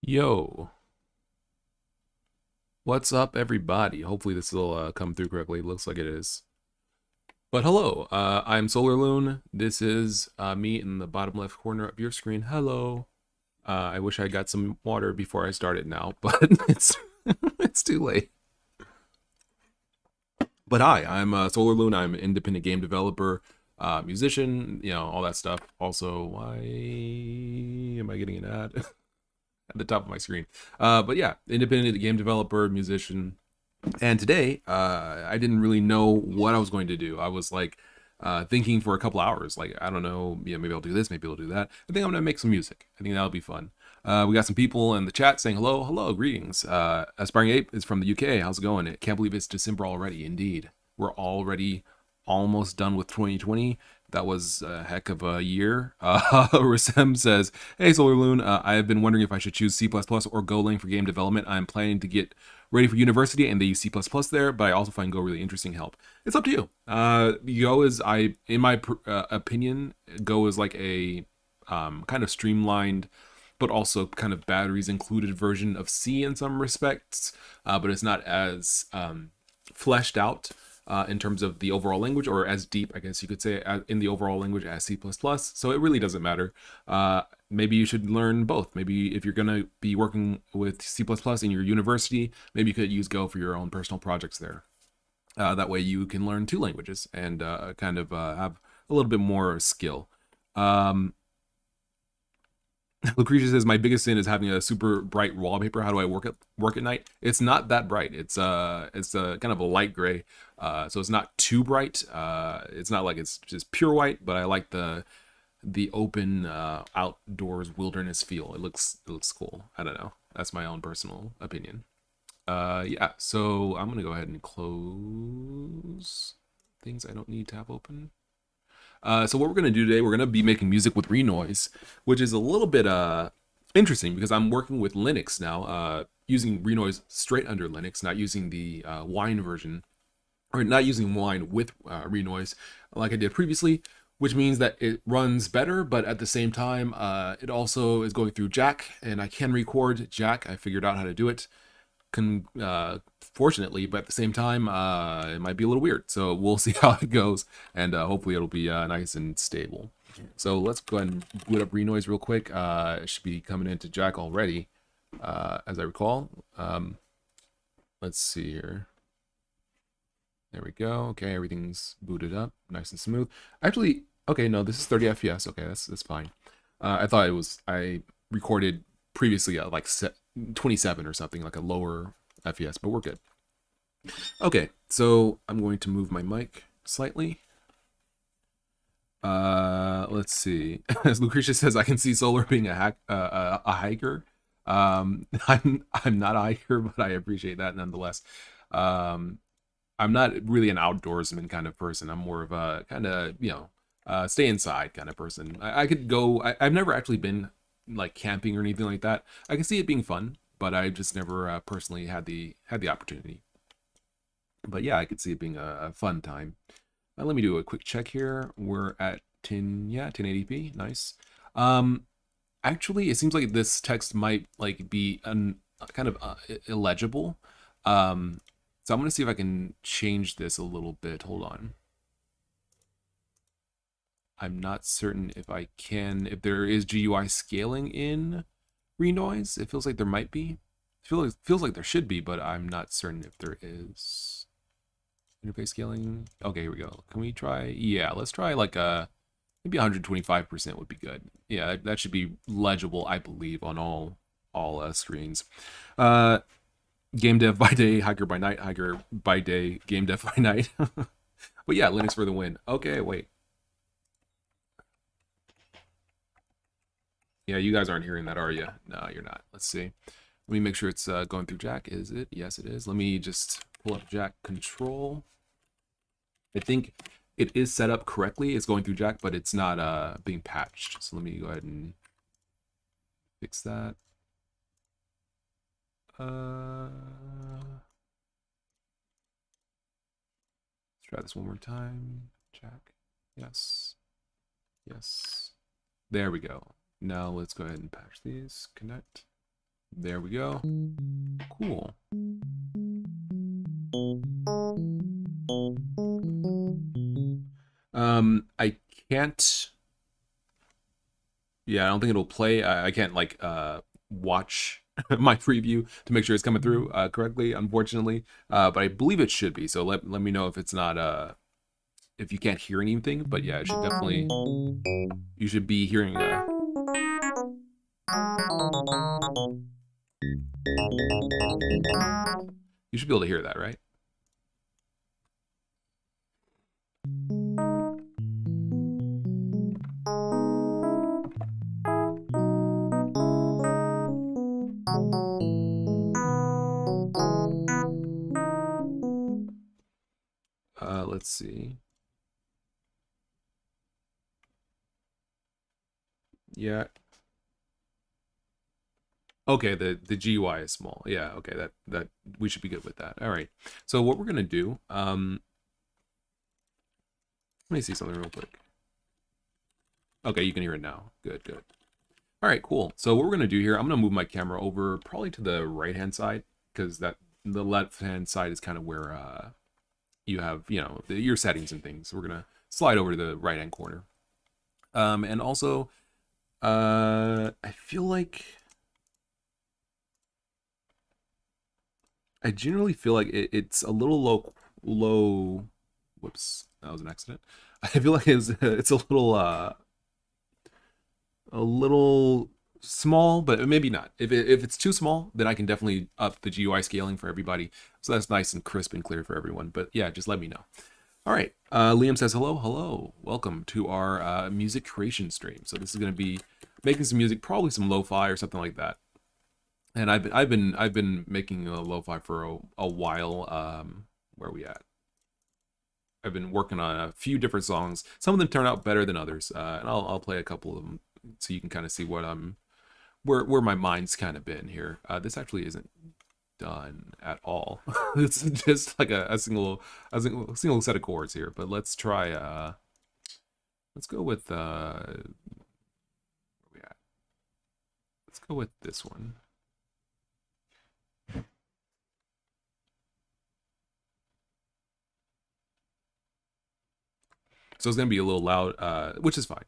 Yo, what's up, everybody? Hopefully this will come through correctly. Looks like it is. But hello, I'm SolarLoon. This is me in the bottom left corner of your screen. Hello. I wish I got some water before I started now, but it's too late. But hi, I'm SolarLoon. I'm an independent game developer, musician, all that stuff. Also, why am I getting an ad at the top of my screen? But yeah, independent game developer, musician, and today, I didn't really know what I was going to do. I was like thinking for a couple hours. Like, I don't know, yeah, maybe I'll do this, maybe I'll do that. I think I'm gonna make some music. I think that'll be fun. We got some people in the chat saying hello, hello, greetings. Aspiring Ape is from the UK. How's it going? I can't believe it's December already. Indeed, we're already almost done with 2020. That was a heck of a year. Rasem says, "Hey, SolarLoon, I have been wondering if I should choose C++ or Golang for game development. I'm planning to get ready for university, and they use C++ there, but I also find Go really interesting help. It's up to you. Go is, in my opinion, Go is like a kind of streamlined, but also kind of batteries included version of C in some respects, but it's not as fleshed out in terms of the overall language, or as deep, I guess you could say, in the overall language as C++. So it really doesn't matter. Maybe you should learn both. Maybe if you're going to be working with C++ in your university, maybe you could use Go for your own personal projects there. That way you can learn two languages and kind of have a little bit more skill. Lucretia says, my biggest sin is having a super bright wallpaper. How do I work at night? It's not that bright. It's kind of a light gray, so it's not too bright. It's not like it's just pure white, but I like the open outdoors wilderness feel. It looks cool. I don't know. That's my own personal opinion. Yeah, so I'm gonna go ahead and close things I don't need to have open. So what we're gonna do today, we're gonna be making music with Renoise, which is a little bit interesting because I'm working with Linux now, using Renoise straight under Linux, not using the Wine version, or not using Wine with Renoise like I did previously, which means that it runs better, but at the same time, it also is going through Jack, and I can record Jack. I figured out how to do it. Fortunately, but at the same time, it might be a little weird. So we'll see how it goes, and hopefully it'll be nice and stable. So let's go ahead and boot up Renoise real quick. It should be coming into Jack already, as I recall. Let's see here. There we go. Okay, everything's booted up, nice and smooth. Actually, okay, no, this is 30 FPS. Okay, that's fine. I thought I recorded previously at like 27 or something, like a lower FPS, but we're good. Okay, so I'm going to move my mic slightly. Let's see. As Lucretia says, I can see Solar being a hiker. I'm not a hiker, but I appreciate that nonetheless. I'm not really an outdoorsman kind of person. I'm more of a kind of, stay inside kind of person. I could go, I've never actually been like camping or anything like that. I can see it being fun, but I just never personally had the opportunity. But yeah, I could see it being a fun time. Let me do a quick check here. We're at 1080p. Nice. Actually, it seems like this text might like be kind of illegible. So I'm gonna see if I can change this a little bit. Hold on. I'm not certain if I can, if there is GUI scaling in Renoise. It feels like there might be. Feels like there should be, but I'm not certain if there is. Interface scaling. Okay, here we go. Can we try? Yeah, let's try like maybe 125% would be good. Yeah, that should be legible, I believe, on all screens. Game dev by day, hiker by night, hiker by day, game dev by night. But yeah, Linux for the win. Okay, wait. Yeah, you guys aren't hearing that, are you? No, you're not. Let's see. Let me make sure it's going through Jack. Is it? Yes, it is. Let me just pull up Jack control. I think it is set up correctly. It's going through Jack, but it's not being patched. So let me go ahead and fix that. Let's try this one more time. Jack. Yes. Yes. There we go. Now let's go ahead and patch these. Connect. There we go. Cool. I can't. Yeah, I don't think it'll play. I can't like watch my preview to make sure it's coming through correctly, unfortunately. But I believe it should be. So let me know if it's not if you can't hear anything. But yeah, it should definitely. You should be hearing. You should be able to hear that, right? Let's see. Yeah. Okay, the GUI is small. Yeah, okay, that we should be good with that. All right. So what we're gonna do, let me see something real quick. Okay, you can hear it now. Good, good. All right, cool. So what we're gonna do here, I'm gonna move my camera over probably to the right-hand side because the left-hand side is kind of where you have, your settings and things. So we're gonna slide over to the right-hand corner. And also, I feel like I generally feel like it's a little low. Whoops, that was an accident. I feel like it's a little small, but maybe not. If it's too small, then I can definitely up the GUI scaling for everybody, so that's nice and crisp and clear for everyone. But yeah, just let me know. All right, Liam says hello, welcome to our music creation stream. So this is going to be making some music, probably some lo-fi or something like that. And I've been making lo-fi for a while. Where are we at? I've been working on a few different songs. Some of them turn out better than others, and I'll play a couple of them so you can kind of see what where my mind's kind of been here. This actually isn't done at all. It's just like a single set of chords here. But let's try. Let's go with where we at? Let's go with this one. So it's gonna be a little loud, which is fine.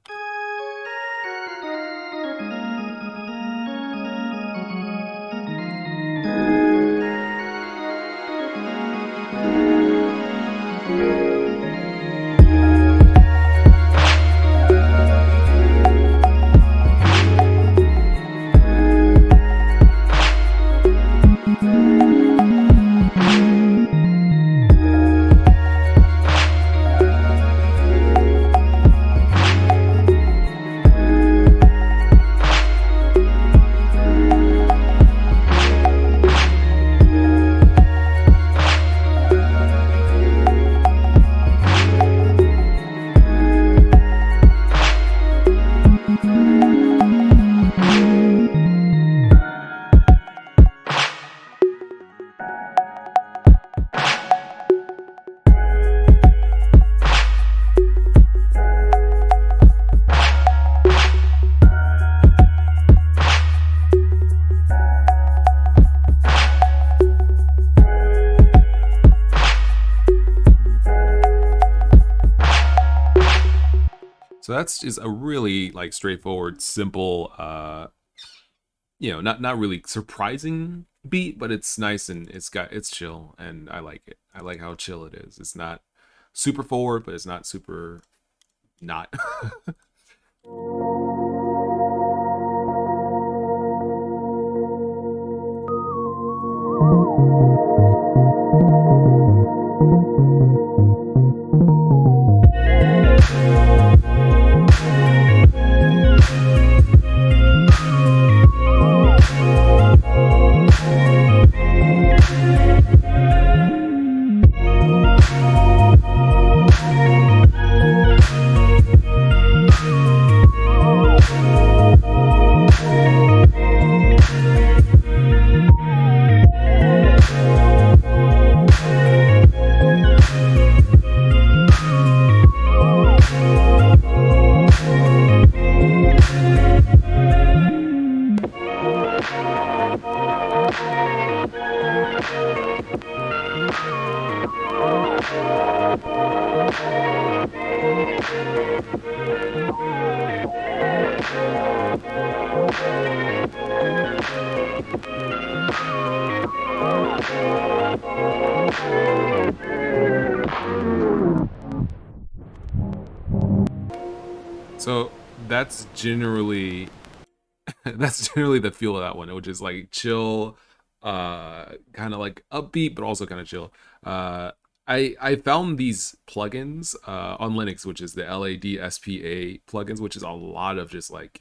So that's just a really like straightforward, simple, not really surprising beat, but it's nice and it's chill, and I like it. I like how chill it is. It's not super forward, but it's not super not. So that's generally that's generally the feel of that one, which is like chill, kind of like upbeat, but also kind of chill. Uh, I found these plugins on Linux, which is the LADSPA plugins, which is a lot of just like,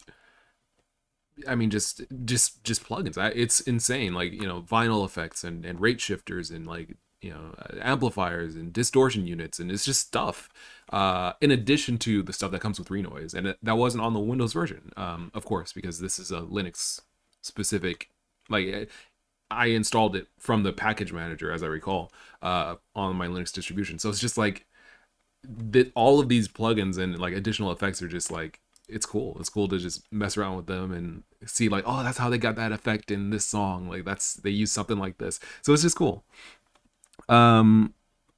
I mean, just plugins. It's insane. Like, you know, vinyl effects and rate shifters and like, you know, amplifiers and distortion units, and it's just stuff. In addition to the stuff that comes with Renoise, and that wasn't on the Windows version, of course, because this is a Linux specific. Like, I installed it from the package manager, as I recall, on my Linux distribution. So it's just like that. All of these plugins and like additional effects are just like, it's cool. It's cool to just mess around with them and see like, oh, that's how they got that effect in this song. Like they use something like this. So it's just cool. Ooh,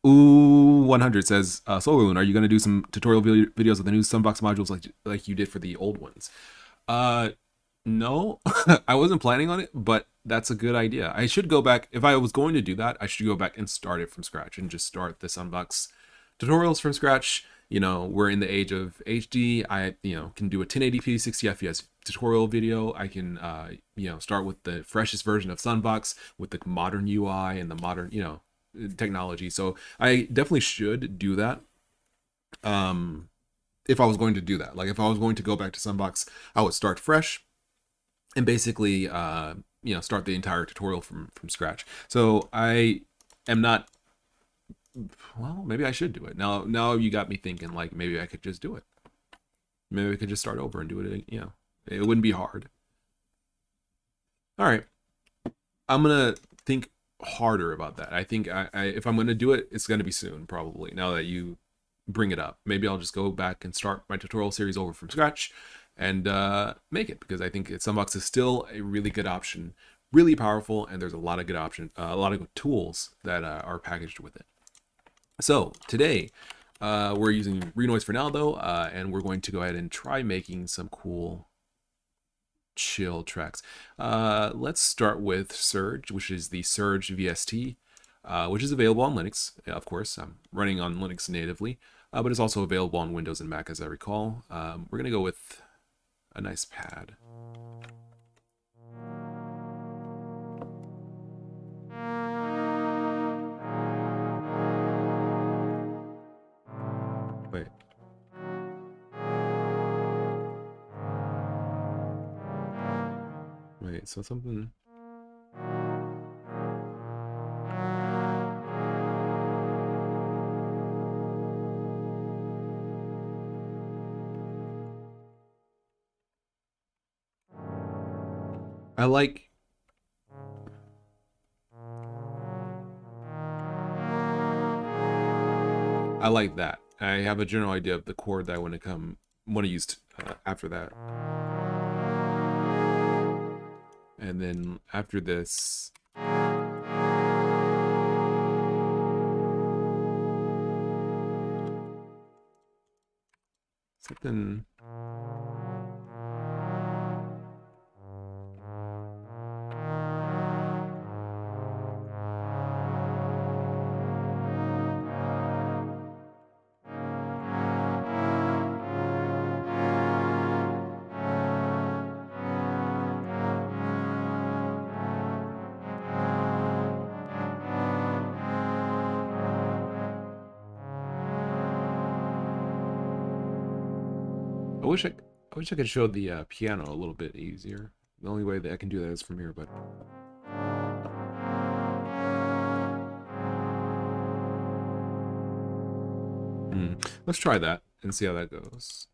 100 says, Solarloon, are you gonna do some tutorial videos with the new Sunbox modules like you did for the old ones? No, I wasn't planning on it, but that's a good idea. I should go back. If I was going to do that, I should go back and start it from scratch and just start the Sunbox tutorials from scratch. You know, we're in the age of HD. I, you know, can do a 1080p 60 FPS tutorial video. I can, you know, start with the freshest version of Sunbox with the modern UI and the modern, you know, technology. So I definitely should do that. If I was going to do that, like if I was going to go back to Sunbox, I would start fresh and basically, you know, start the entire tutorial from scratch. So I am not. Well, maybe I should do it now. Now you got me thinking. Like maybe I could just do it. Maybe I could just start over and do it. You know, it wouldn't be hard. All right, I'm gonna think harder about that. I think if I'm gonna do it, it's gonna be soon, probably. Now that you bring it up, maybe I'll just go back and start my tutorial series over from scratch and make it, because I think Sunbox is still a really good option, really powerful, and there's a lot of good a lot of good tools that are packaged with it. So today we're using Renoise for now though, and we're going to go ahead and try making some cool chill tracks. Let's start with Surge, which is the Surge VST, which is available on Linux. Of course, I'm running on Linux natively, but it's also available on Windows and Mac, as I recall. We're gonna go with a nice pad. Wait. Wait, so something. I like. I like that. I have a general idea of the chord that I want to use after that. And then after this, something. I wish I could show the piano a little bit easier. The only way that I can do that is from here, but. Let's try that and see how that goes.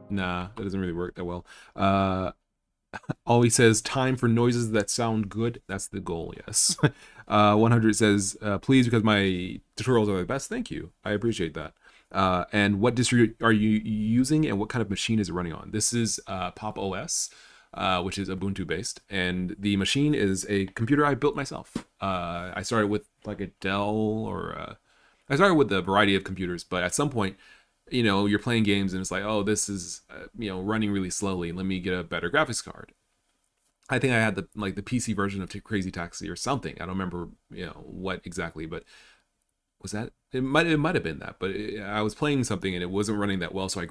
Nah, that doesn't really work that well. Always says time for noises that sound good. That's the goal, yes. 100 says, please, because my tutorials are the best. Thank you. I appreciate that. And what distro are you using and what kind of machine is it running on? This is Pop OS. which is Ubuntu based, and the machine is a computer I built myself. I started with like a Dell or I started with a variety of computers, but at some point, you're playing games and it's like, oh, this is running really slowly. Let me get a better graphics card. I think I had the PC version of Crazy Taxi or something. I don't remember what exactly, but was that it might have been that, but I was playing something and it wasn't running that well, so I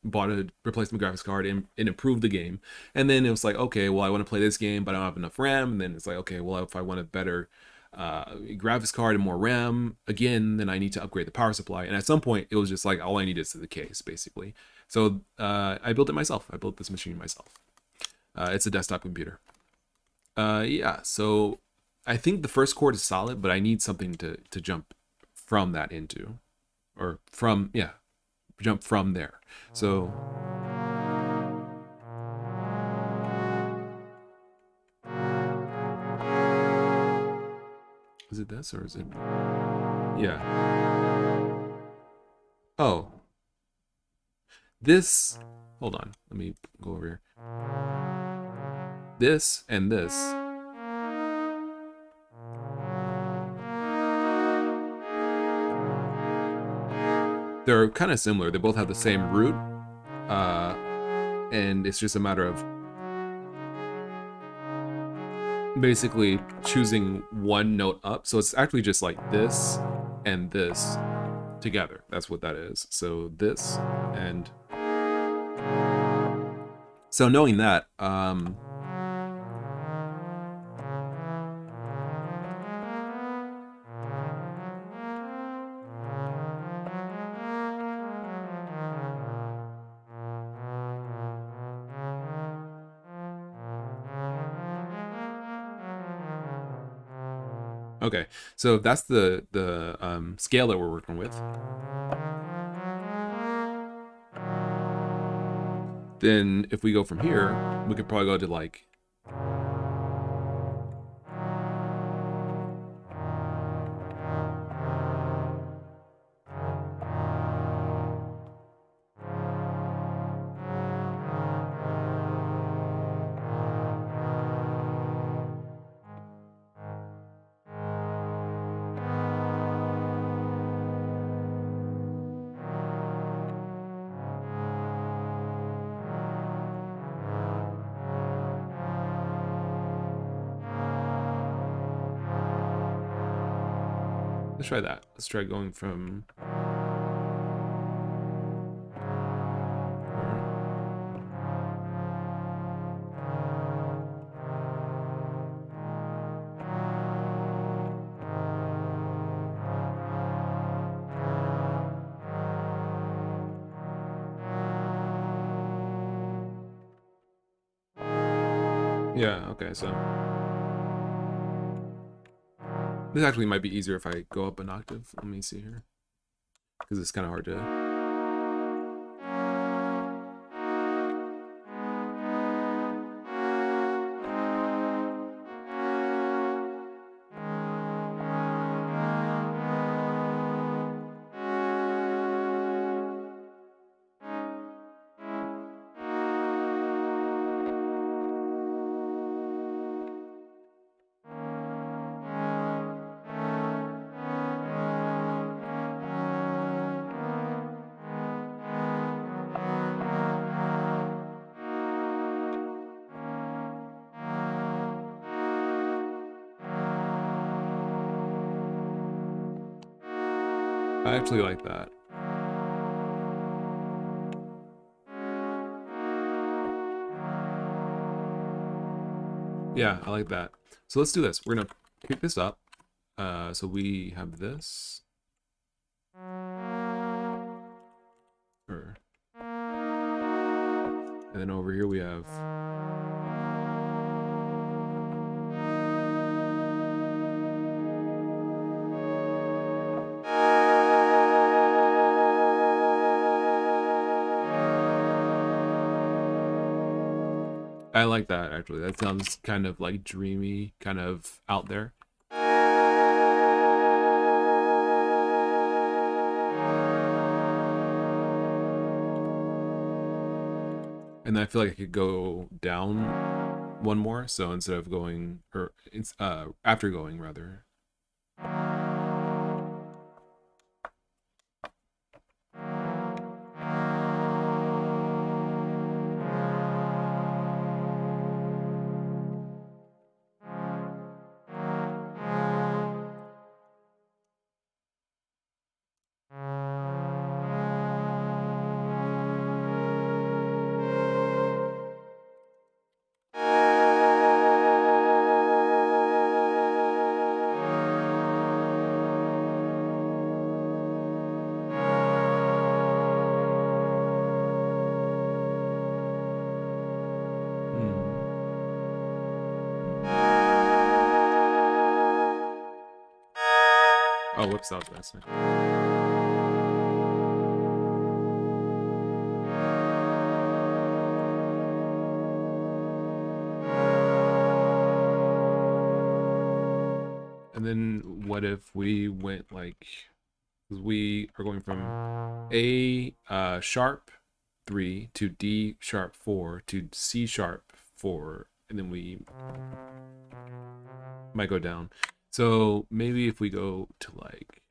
bought a replacement graphics card and it improved the game. And then it was like, okay, well, I want to play this game but I don't have enough RAM. And then it's like, okay, well, if I want a better graphics card and more RAM again, then I need to upgrade the power supply. And at some point it was just like all I needed is the case, basically. So I built it myself. I built this machine myself. It's a desktop computer. Yeah, so I think the first chord is solid, but I need something to jump from that into, or jump from there. So is it this or is it? Yeah. Oh, this. Hold on. Let me go over here. This and this. They're kind of similar. They both have the same root, and it's just a matter of basically choosing one note up. So it's actually just like this and this together. That's what that is. So this and so knowing that, okay, so that's the scale that we're working with. Then if we go from here, we could probably go to like let's try that. Let's try going from yeah, okay, so this actually might be easier if I go up an octave. Let me see here, because it's kind of hard to. I actually like that. Yeah, I like that. So let's do this. We're gonna pick this up. So we have this. And then over here we have. I like that, actually. That sounds kind of like dreamy, kind of out there. And then I feel like I could go down one more. So instead of going, or it's after going rather. Oh, whoops, that was last night. And then what if we went like, because we are going from A sharp 3 to D sharp 4 to C sharp 4, and then we might go down. So maybe if we go to like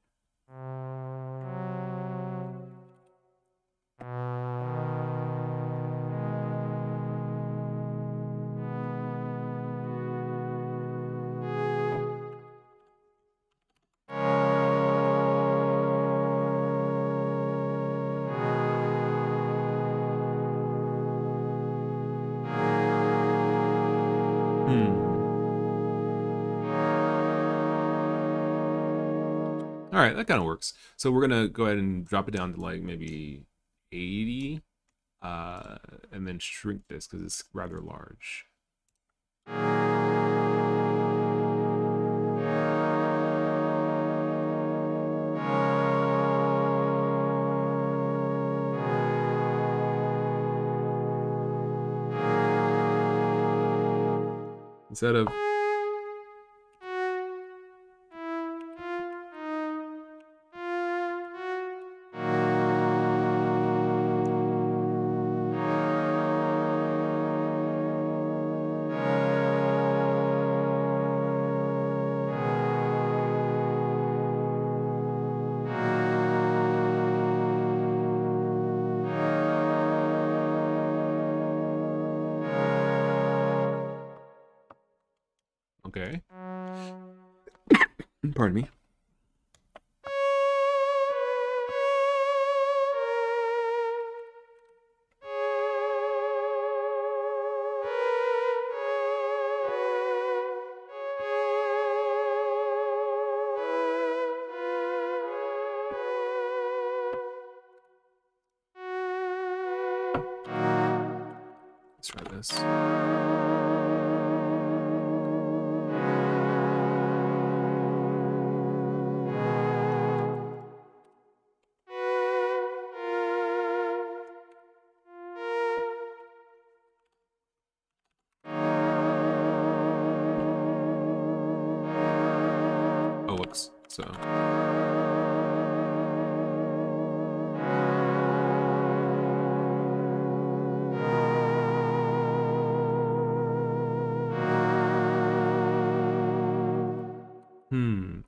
all right, that kind of works. So we're gonna go ahead and drop it down to like maybe 80, and then shrink this because it's rather large. Instead of okay. Pardon me. Let's try this. Oh, whoops. So.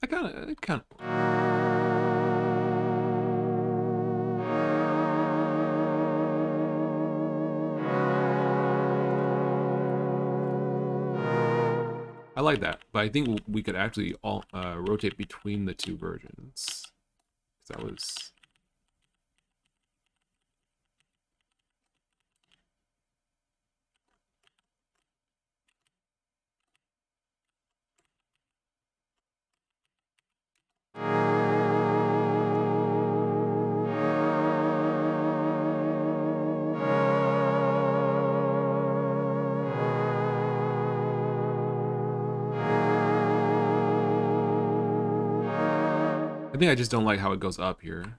I kind of. I like that, but I think we could actually all rotate between the two versions. That was. I think I just don't like how it goes up here.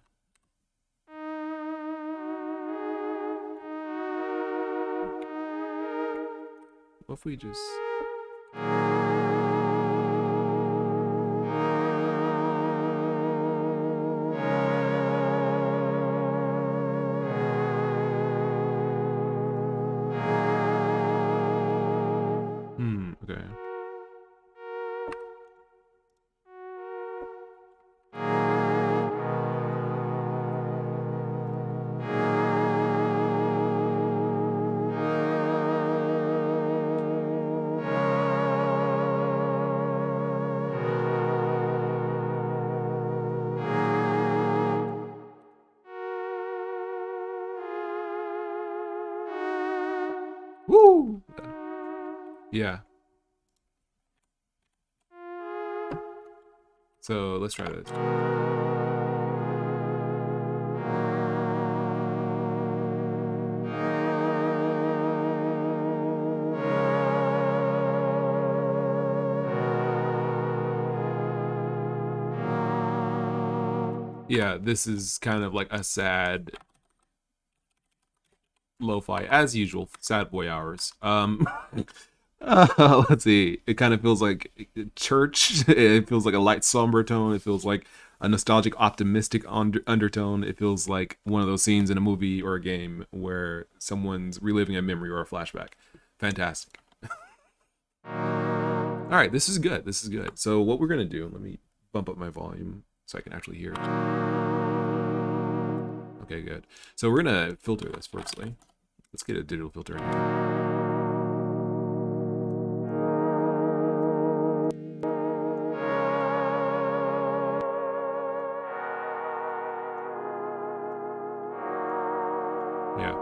What if we just... Woo! Yeah. So let's try this. Yeah, this is kind of like a sad lo-fi, as usual, sad boy hours. Let's see. It kind of feels like church. It feels like a light somber tone. It feels like a nostalgic, optimistic undertone. It feels like one of those scenes in a movie or a game where someone's reliving a memory or a flashback. Fantastic. All right, this is good. This is good. So what we're gonna do? Let me bump up my volume so I can actually hear it. Okay, good. So we're gonna filter this firstly. Let's get a digital filter in here. Yeah.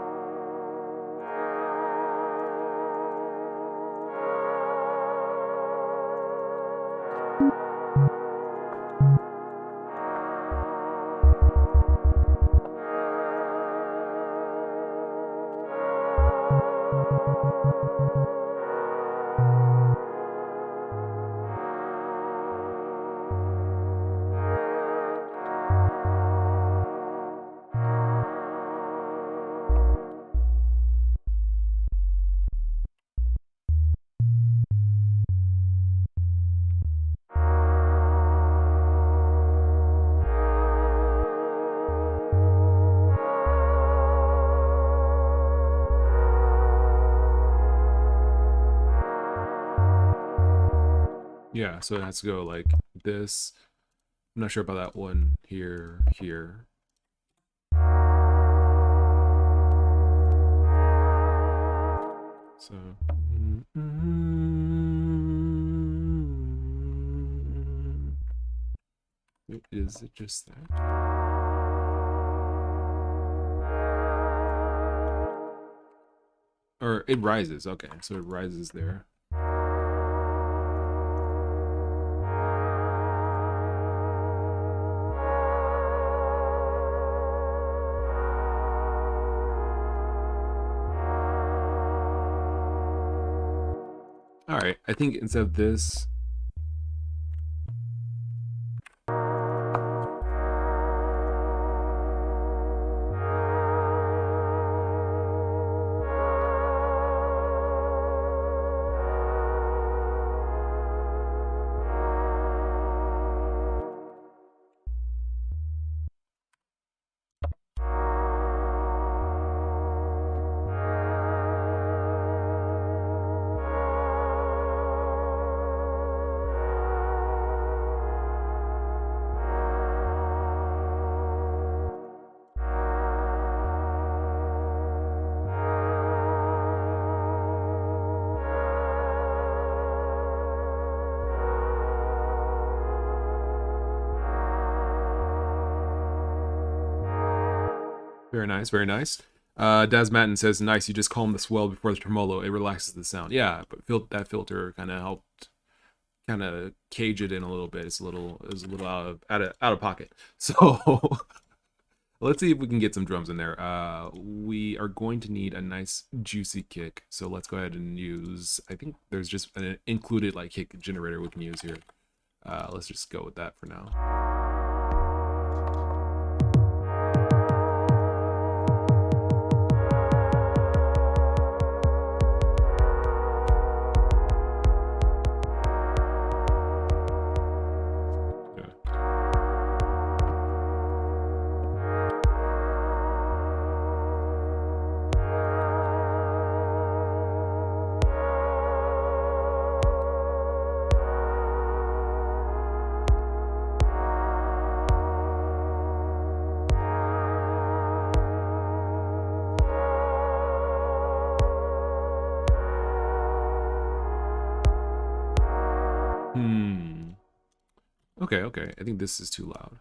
Yeah, so it has to go like this. I'm not sure about that one here, here. So, is it just that? Or it rises. Okay, so it rises there. All right, I think instead of this, very nice, very nice. Daz Matten says, "Nice, you just calm the swell before the tremolo. It relaxes the sound." Yeah, but that filter kind of helped, kind of cage it in a little bit. It's a little out of pocket. So let's see if we can get some drums in there. We are going to need a nice juicy kick. So let's go ahead and use. I think there's just an included like kick generator we can use here. Let's just go with that for now. Okay, okay. I think this is too loud.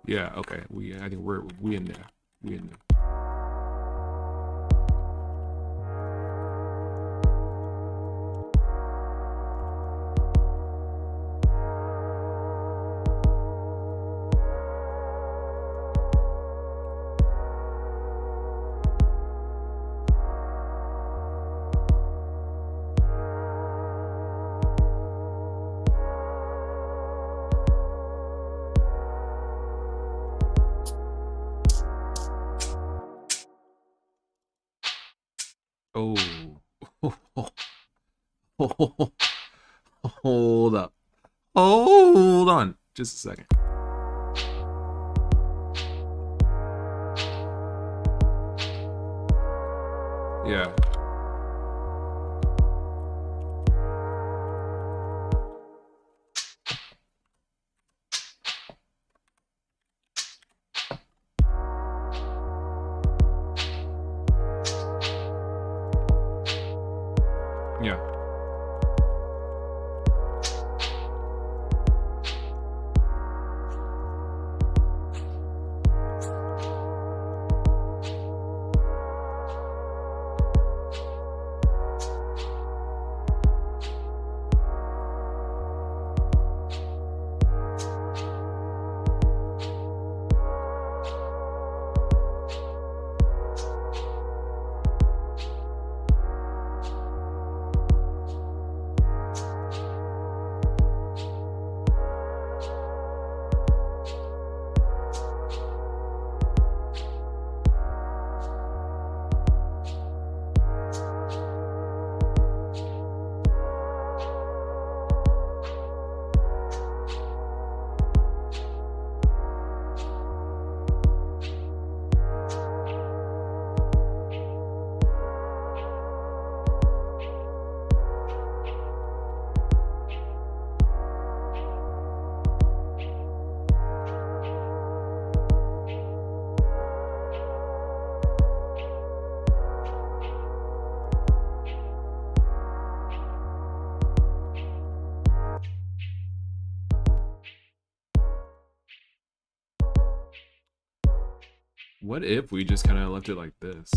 Yeah, okay. I think we in there. We in there. Oh. Hold up. Hold on. Just a second. Yeah. Yeah. What if we just kind of left it like this?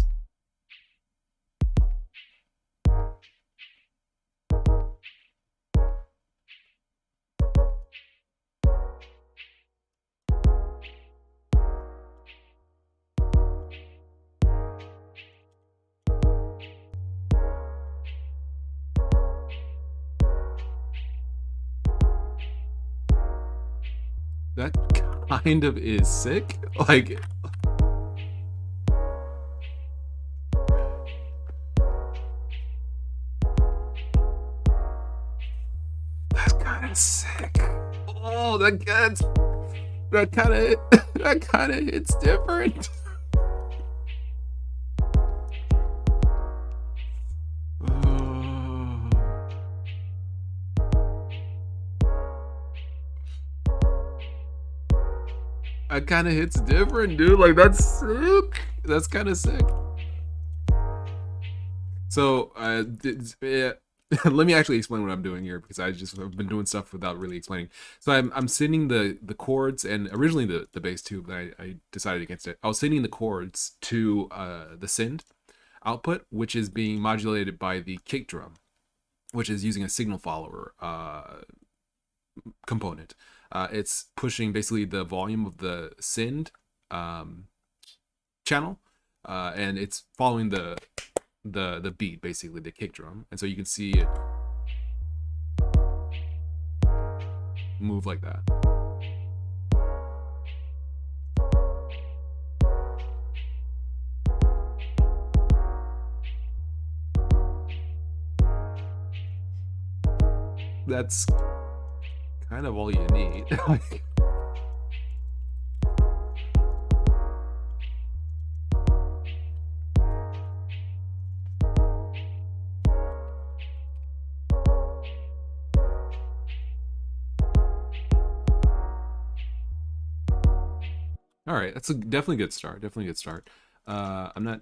That kind of is sick. Like, that's kind of sick. Oh, that kind of that kind of hits different. Oh, that kind of hits different, dude. Like, that's sick. That's kind of sick. So, yeah, let me actually explain what I'm doing here because I've been doing stuff without really explaining. So I'm sending the chords and originally the bass too, but I decided against it. I was sending the chords to the send output, which is being modulated by the kick drum, which is using a signal follower component. It's pushing basically the volume of the send um, channel, and it's following the beat, basically the kick drum, and so you can see it move like that. That's kind of all you need. All right, that's a definitely good start. Definitely good start. I'm not.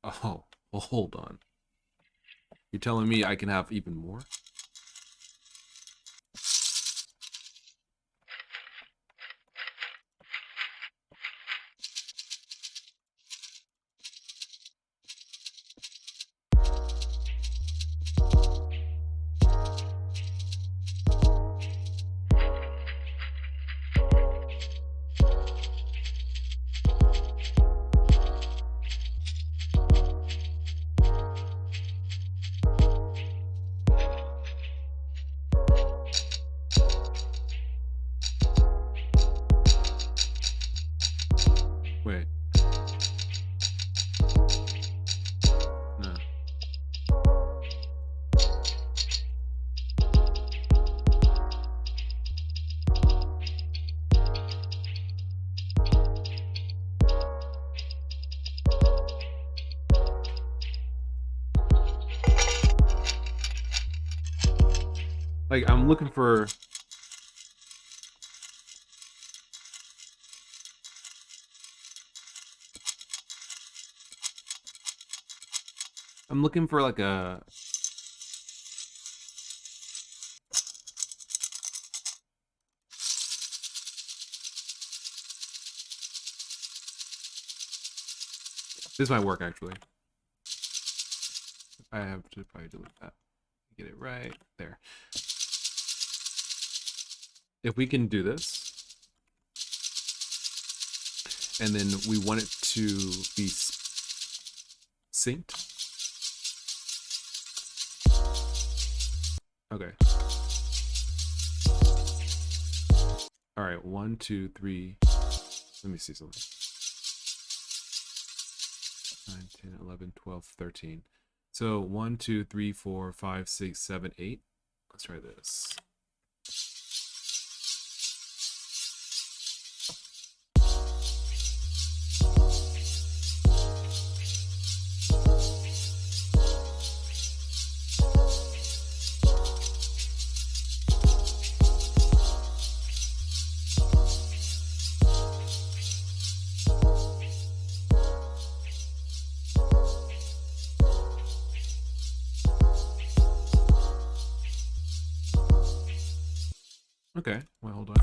Oh, well, hold on. You're telling me I can have even more? Like I'm looking for. I'm looking for like a. This might work actually. I have to probably delete that. Get it right there. If we can do this, and then we want it to be synced. Okay. All right. 1, 2, 3. Let me see something. 9, 10, 11, 12, 13. So 1, 2, 3, 4, 5, 6, 7, 8. Let's try this. Okay, well, hold on.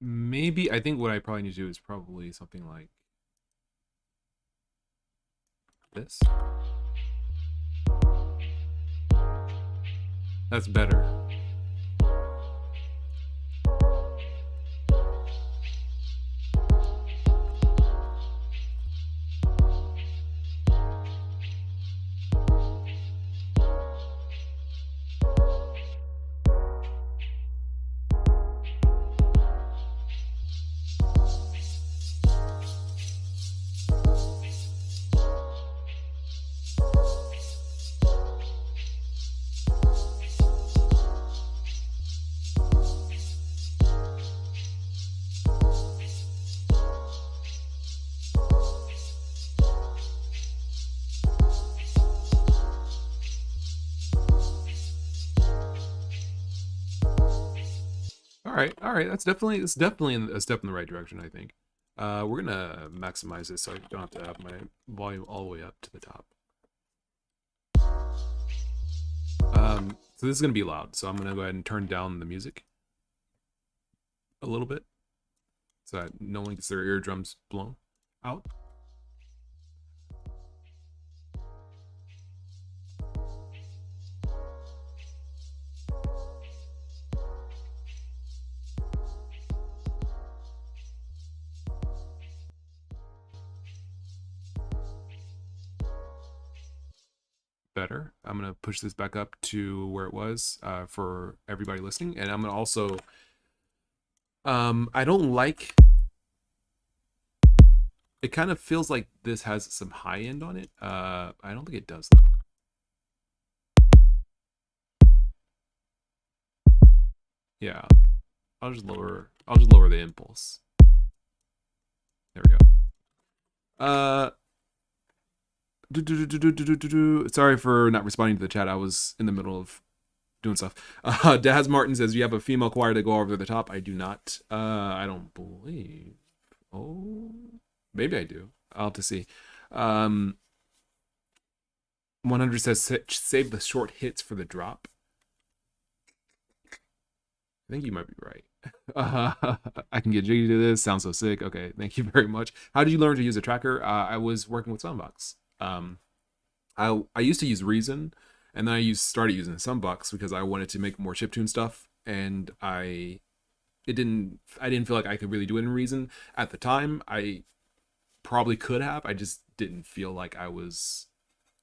Maybe, I think what I probably need to do is probably something like this. That's better. All right. It's definitely a step in the right direction, I think. We're gonna maximize this so I don't have to have my volume all the way up to the top. So this is gonna be loud, so I'm gonna go ahead and turn down the music a little bit so that no one gets their eardrums blown out. Better. I'm gonna push this back up to where it was for everybody listening, and I'm gonna also I don't like, it kind of feels like this has some high end on it. I don't think it does though. Yeah, I'll just lower the impulse. There we go. Sorry for not responding to the chat. I was in the middle of doing stuff. Daz Martin says, you have a female choir to go over the top. I do not. I don't believe. Oh, maybe I do. I'll have to see. 100 says, save the short hits for the drop. I think you might be right. I can get jiggy to this. Sounds so sick. Okay, thank you very much. How did you learn to use a tracker? I was working with Sunbox. I used to use Reason, and then started using Sunbox because I wanted to make more chiptune stuff, and I didn't feel like I could really do it in Reason at the time. I probably could have. I just didn't feel like I was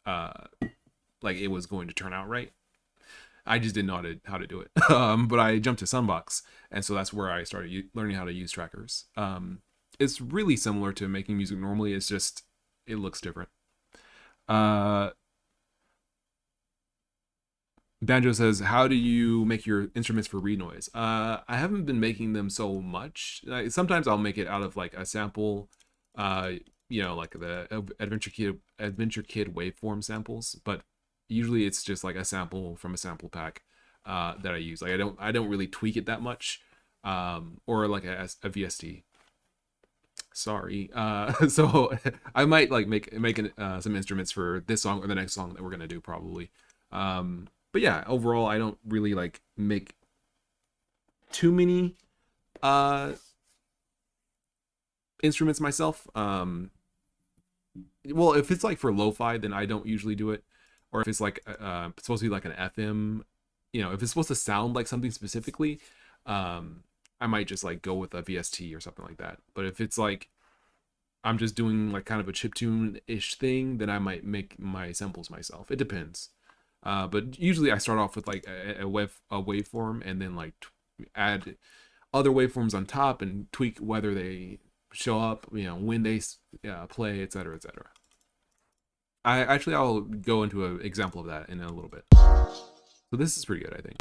like it was going to turn out right. I just didn't know how to do it. But I jumped to Sunbox, and so that's where I started learning how to use trackers. it's really similar to making music normally. It's just it looks different. Uh, Banjo says, "How do you make your instruments for Renoise?" I haven't been making them so much. Sometimes I'll make it out of like a sample, uh, like the Adventure Kid waveform samples. But usually it's just like a sample from a sample pack that I use. Like I don't really tweak it that much, or like a VST. Sorry. So I might like make some instruments for this song or the next song that we're gonna do probably. But yeah, overall, I don't really like make too many instruments myself. Well, if it's like for lo-fi, then I don't usually do it. Or if it's like supposed to be like an FM, if it's supposed to sound like something specifically, I might just like go with a VST or something like that. But if it's like I'm just doing like kind of a chiptune-ish thing, then I might make my samples myself. It depends. But usually I start off with like a waveform and then like add other waveforms on top and tweak whether they show up, when they play, etc., etc. I'll go into an example of that in a little bit. So this is pretty good, I think.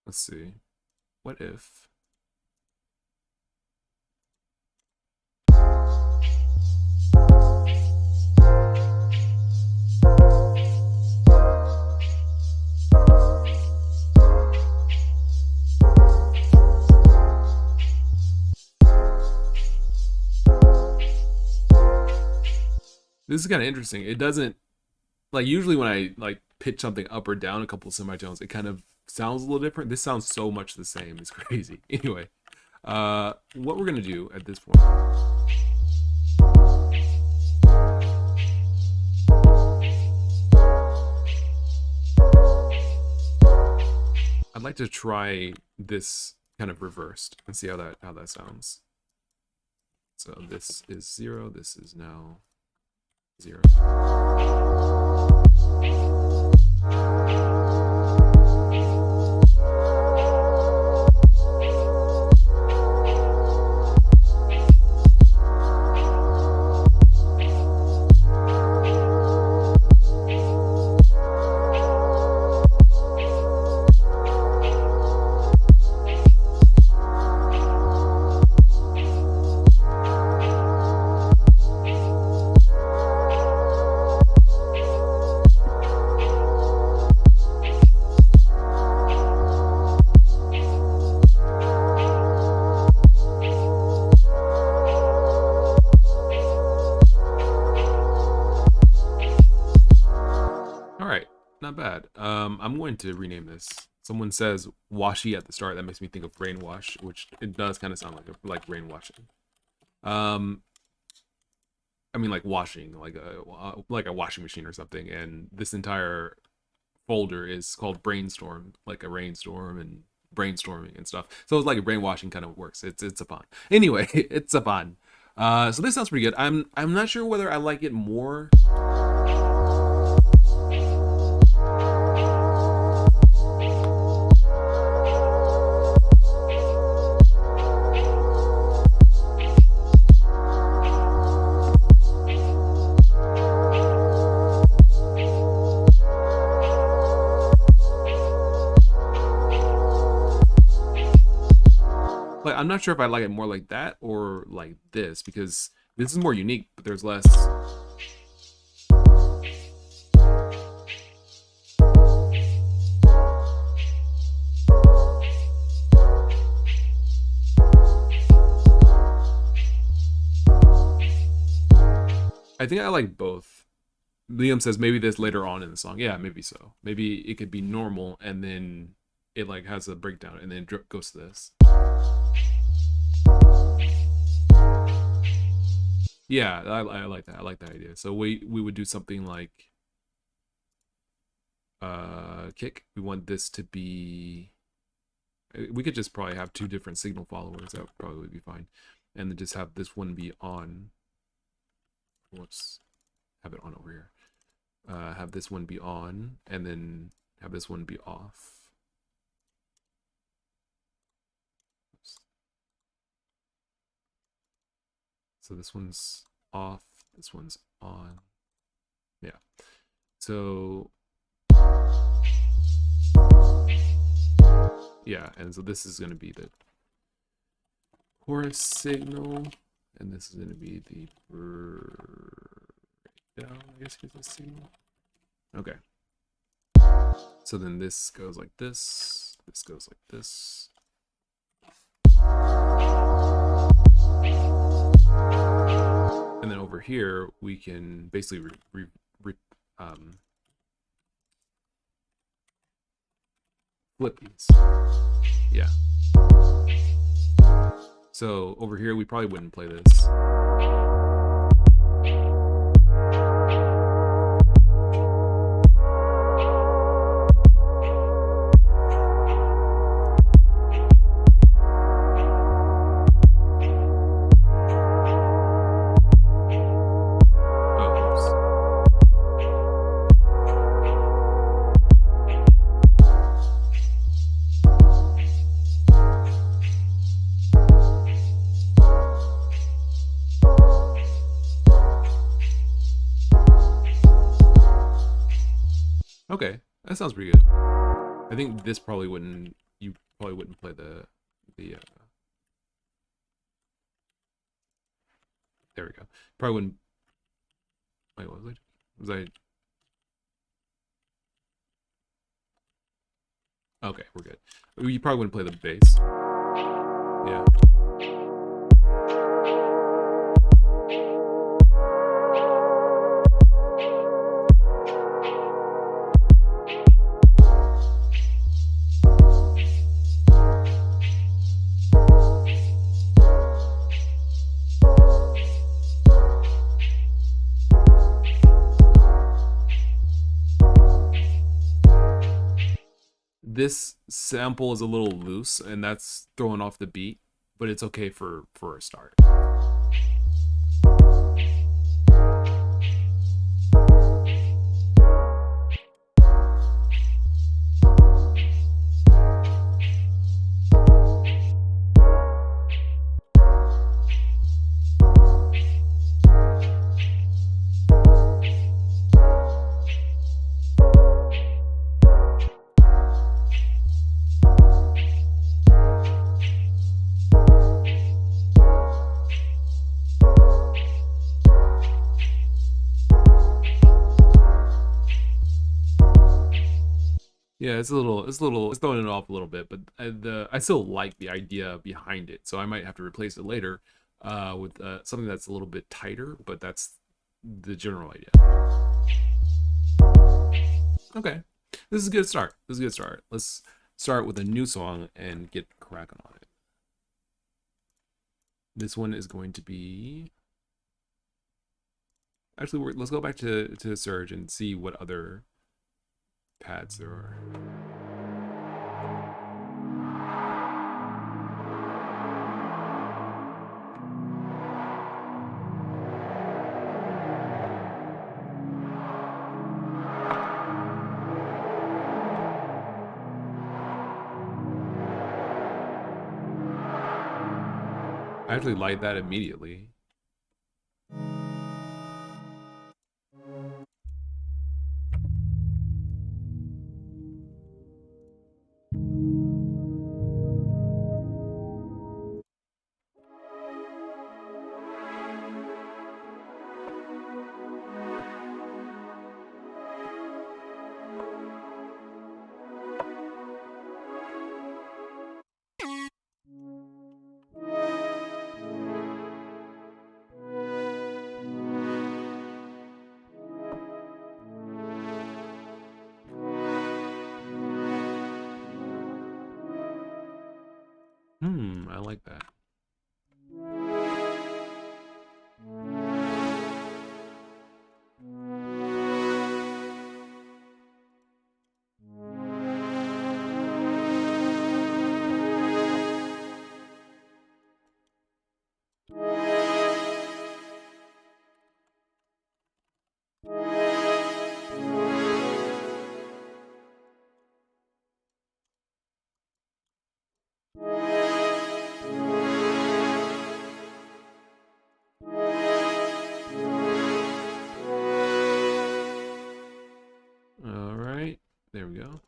Let's see. What if? This is kind of interesting. It doesn't, like, usually when I like pitch something up or down a couple of semitones, it kind of sounds a little different. This sounds so much the same. It's crazy. Anyway, what we're gonna do at this point, I'd like to try this kind of reversed and see how that sounds. So this is 0, this is now 0. Not bad. I'm going to rename this. Someone says washy at the start. That makes me think of brainwash, which it does kind of sound like brainwashing. I mean like washing, like a washing machine or something. And this entire folder is called brainstorm, like a rainstorm and brainstorming and stuff. So it's like a brainwashing kind of works. It's a fun. Anyway, it's a fun. So this sounds pretty good. I'm not sure whether I like it more. Like, I'm not sure if I like it more like that or like this, because this is more unique, but there's less. I think I like both. Liam says maybe this later on in the song. Yeah, maybe so. Maybe it could be normal and then it like has a breakdown and then goes to this. Yeah, I like that. I like that idea. So we would do something like kick. We want this to be, we could just probably have 2 different signal followers. That would probably be fine. And then just have this one be on. Whoops. Have it on over here. Have this one be on, and then have this one be off. Oops. So this one's off, this one's on. Yeah. So yeah, and so this is going to be the chorus signal, and this is going to be the breakdown, I guess you could say signal. Okay. So then this goes like this goes like this. And then over here, we can basically flip these. Yeah. So over here, we probably wouldn't play this. Okay, that sounds pretty good. I think this probably wouldn't, you probably wouldn't play the there we go. Probably wouldn't, wait, what was I? Was I? Okay, we're good. You probably wouldn't play the bass. Yeah. This sample is a little loose, and that's throwing off the beat, but it's okay for a start. Yeah, it's throwing it off a little bit, but I still like the idea behind it. So I might have to replace it later with something that's a little bit tighter, but that's the general idea. Okay, this is a good start. This is a good start. Let's start with a new song and get cracking on it. This one is going to be. Actually, let's go back to Surge and see what other pads there are. I actually like that immediately. I like that. All right, there we go.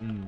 Mm.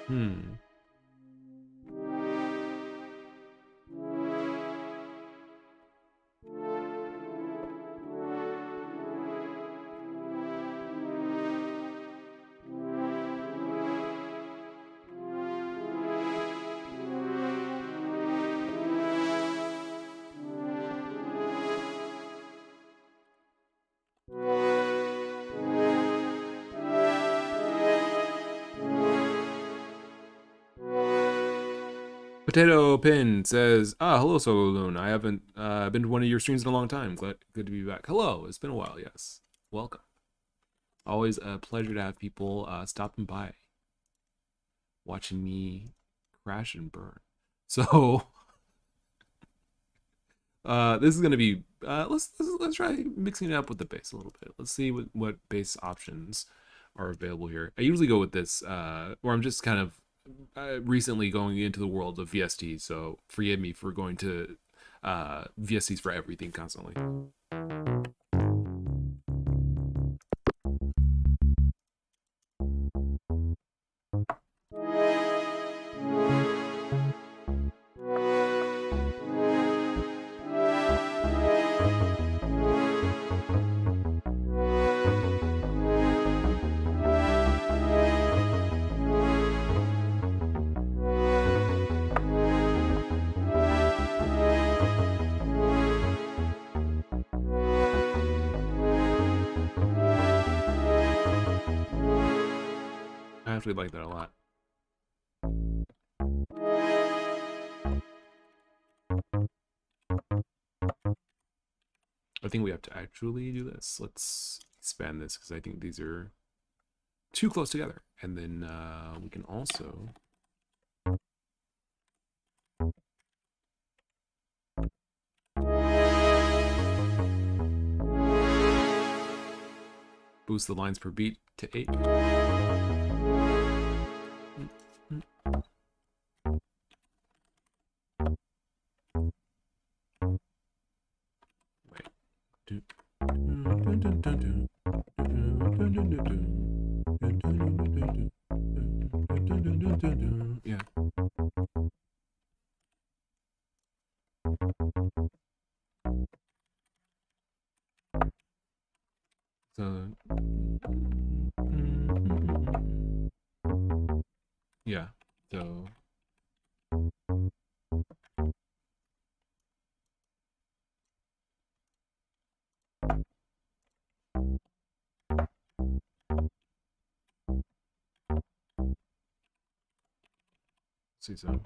Hmm. Potato Pin says, hello, Solo Loon. I haven't been to one of your streams in a long time. Good to be back. Hello, it's been a while, yes. Welcome. Always a pleasure to have people stopping by, watching me crash and burn. So, this is gonna be let's try mixing it up with the bass a little bit. Let's see what bass options are available here. I usually go with this, or I'm just kind of recently going into the world of VST, so forgive me for going to VSTs for everything constantly. I actually like that a lot. I think we have to actually do this. Let's expand this because I think these are too close together. And then we can also boost the lines per beat to 8. Yeah. So yeah. So see so.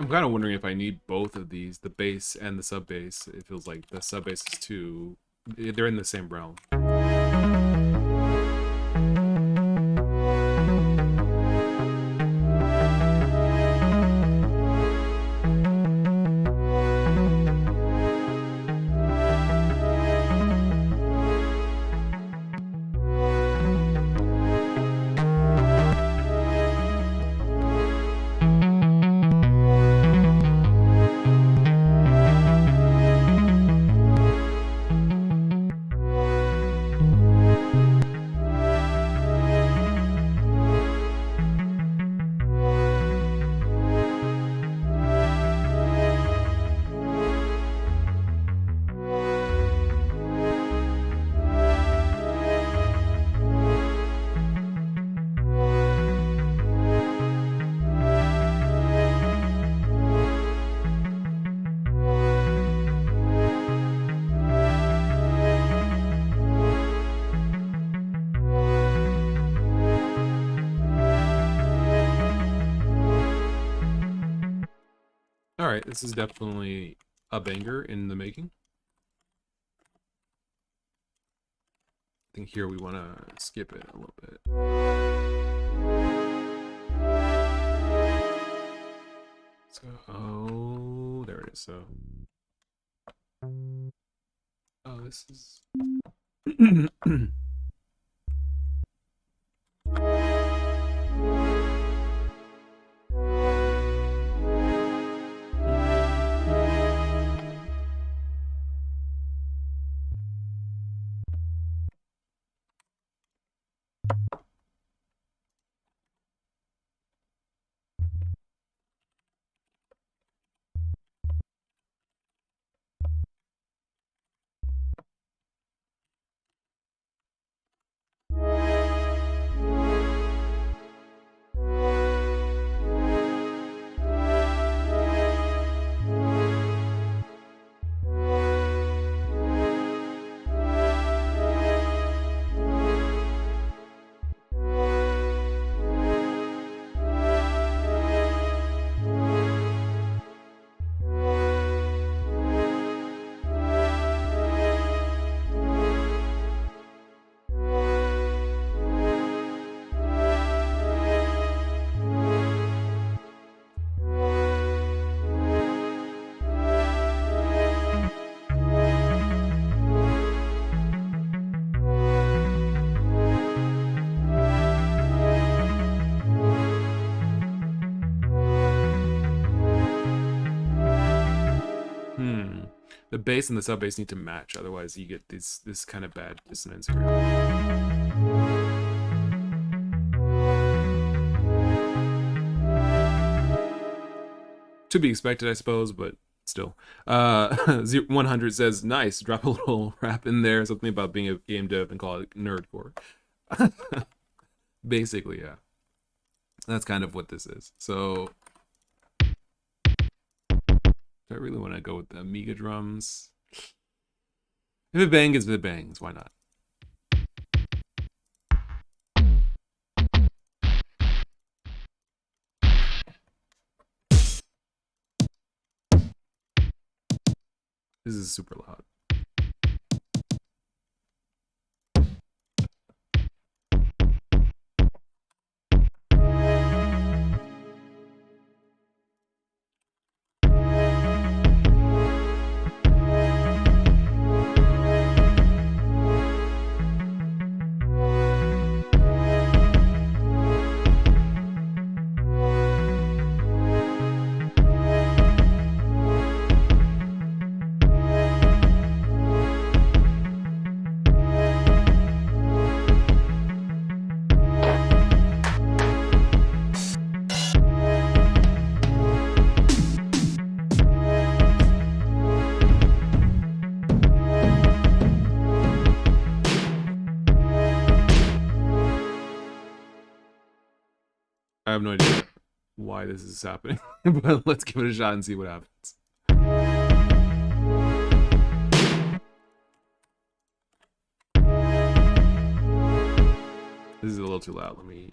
I'm kind of wondering if I need both of these, the bass and the sub bass. It feels like the sub bass is too, they're in the same realm. All right, this is definitely a banger in the making. I think here we want to skip it a little bit. So, oh, there it is. So, oh, this is. The bass and the sub bass need to match, otherwise you get this kind of bad dissonance here. To be expected, I suppose, but still. 100 says, nice, drop a little rap in there, something about being a game dev and call it nerdcore. Basically, yeah. That's kind of what this is. So, do I really want to go with the Amiga drums? If it bangs, it bangs. Why not? This is super loud. I have no idea why this is happening, but let's give it a shot and see what happens. This is a little too loud. Let me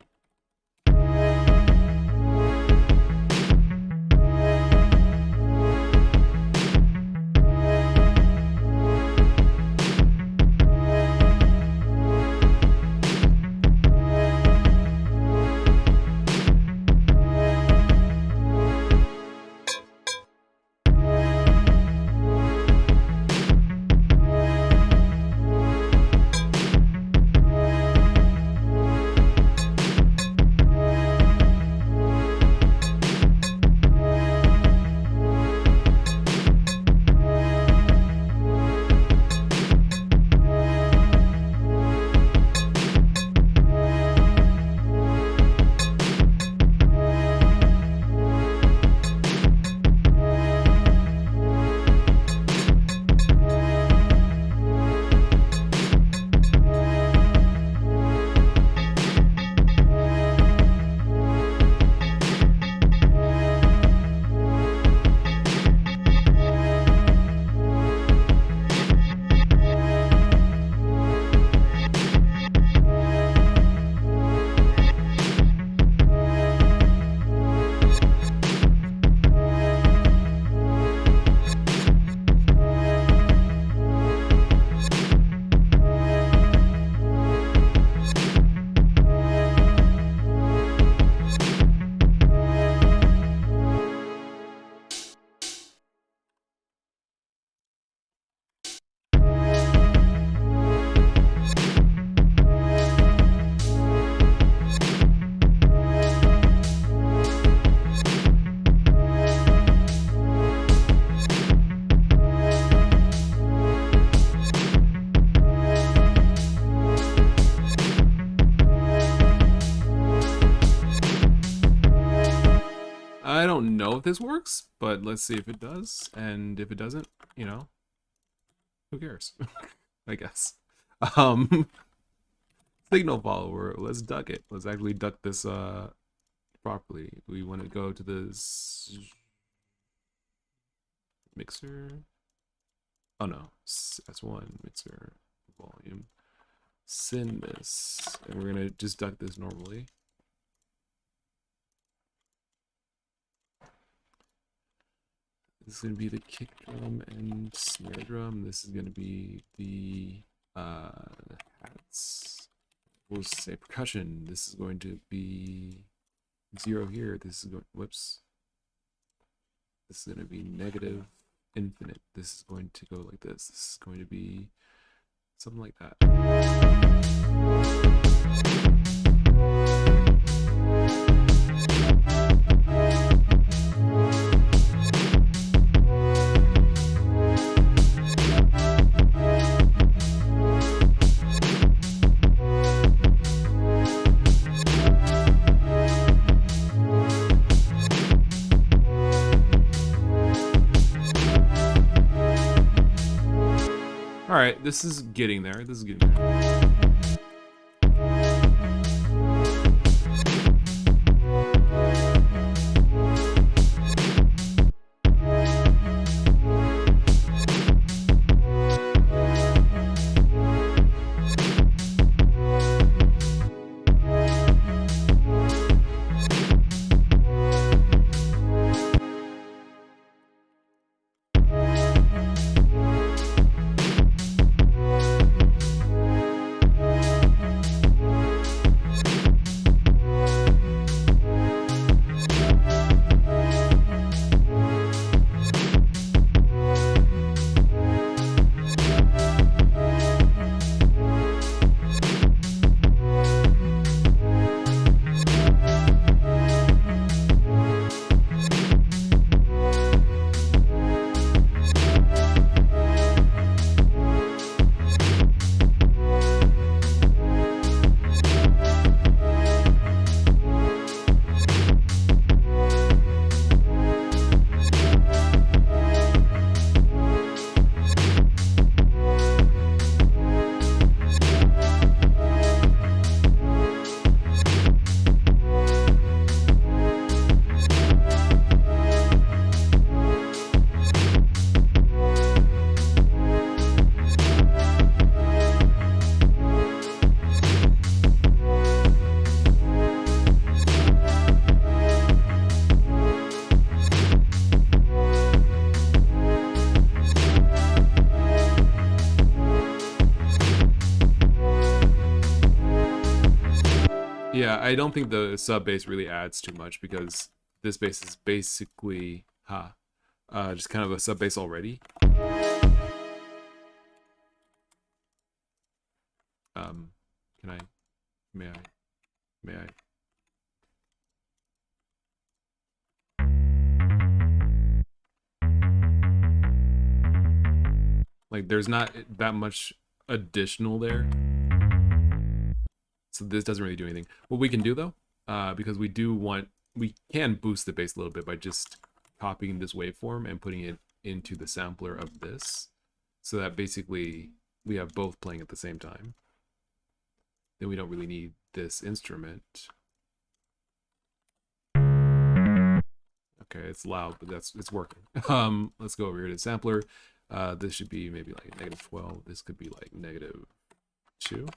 know if this works, but let's see if it does. And if it doesn't, you know, who cares? I guess. Um, Signal follower. Let's duck it. Let's actually duck this properly. We want to go to this mixer. Oh no, S1 mixer volume. Send this, and we're gonna just duck this normally. This is gonna be the kick drum and snare drum. This is gonna be the hats. We'll say percussion. This is going to be 0 here. This is going, whoops. This is gonna be negative infinite. This is going to go like this. This is going to be something like that. All right, this is getting there. This is getting there. Yeah, I don't think the sub bass really adds too much because this bass is basically just kind of a sub bass already. Can I? May I? May I? Like, there's not that much additional there. So this doesn't really do anything. What we can do though, because we can boost the bass a little bit by just copying this waveform and putting it into the sampler of this. So that basically we have both playing at the same time. Then we don't really need this instrument. Okay, it's loud, but it's working. Let's go over here to the sampler. This should be maybe like -12. This could be like -2.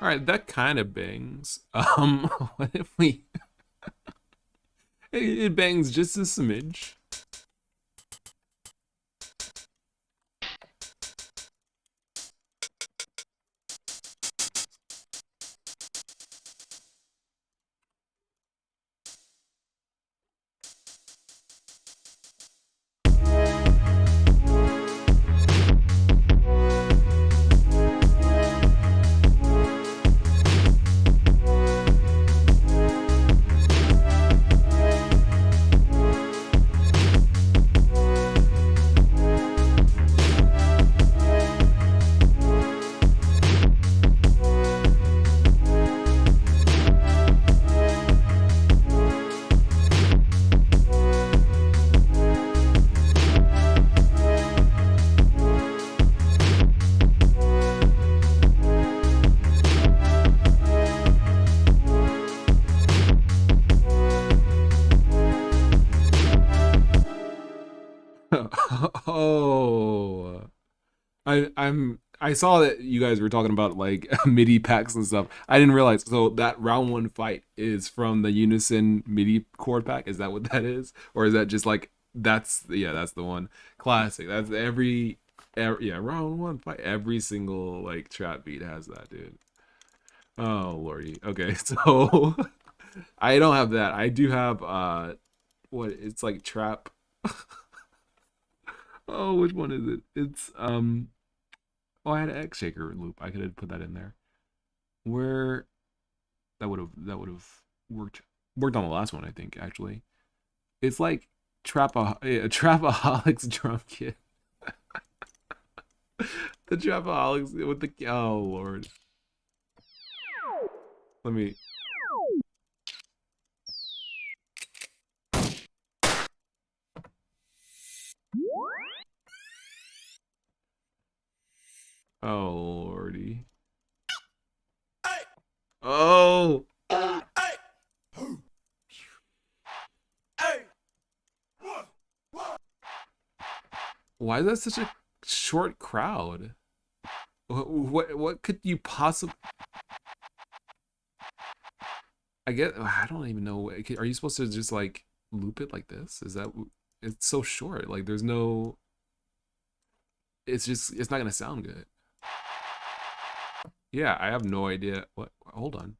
All right, that kind of bangs. What if we It bangs just a smidge. Oh, I saw that you guys were talking about like MIDI packs and stuff. I didn't realize. So that round one fight is from the Unison MIDI chord pack. Is that what that is, or is that just like that's the one classic. That's yeah, round one fight. Every single like trap beat has that, dude. Oh lordy. Okay, so I don't have that. I do have what it's like trap. Oh, which one is it? It's oh, I had an X shaker loop. I could have put that in there. Where that would have worked on the last one, I think, actually. It's like Trapaholics drum kit. The Trapaholics with the oh lord. Let me oh lordy. Oh, why is that such a short crowd? What could you possibly? I don't even know. Are you supposed to just like loop it like this? Is that it's so short? Like there's no. It's not gonna sound good. Yeah, I have no idea. What? Hold on.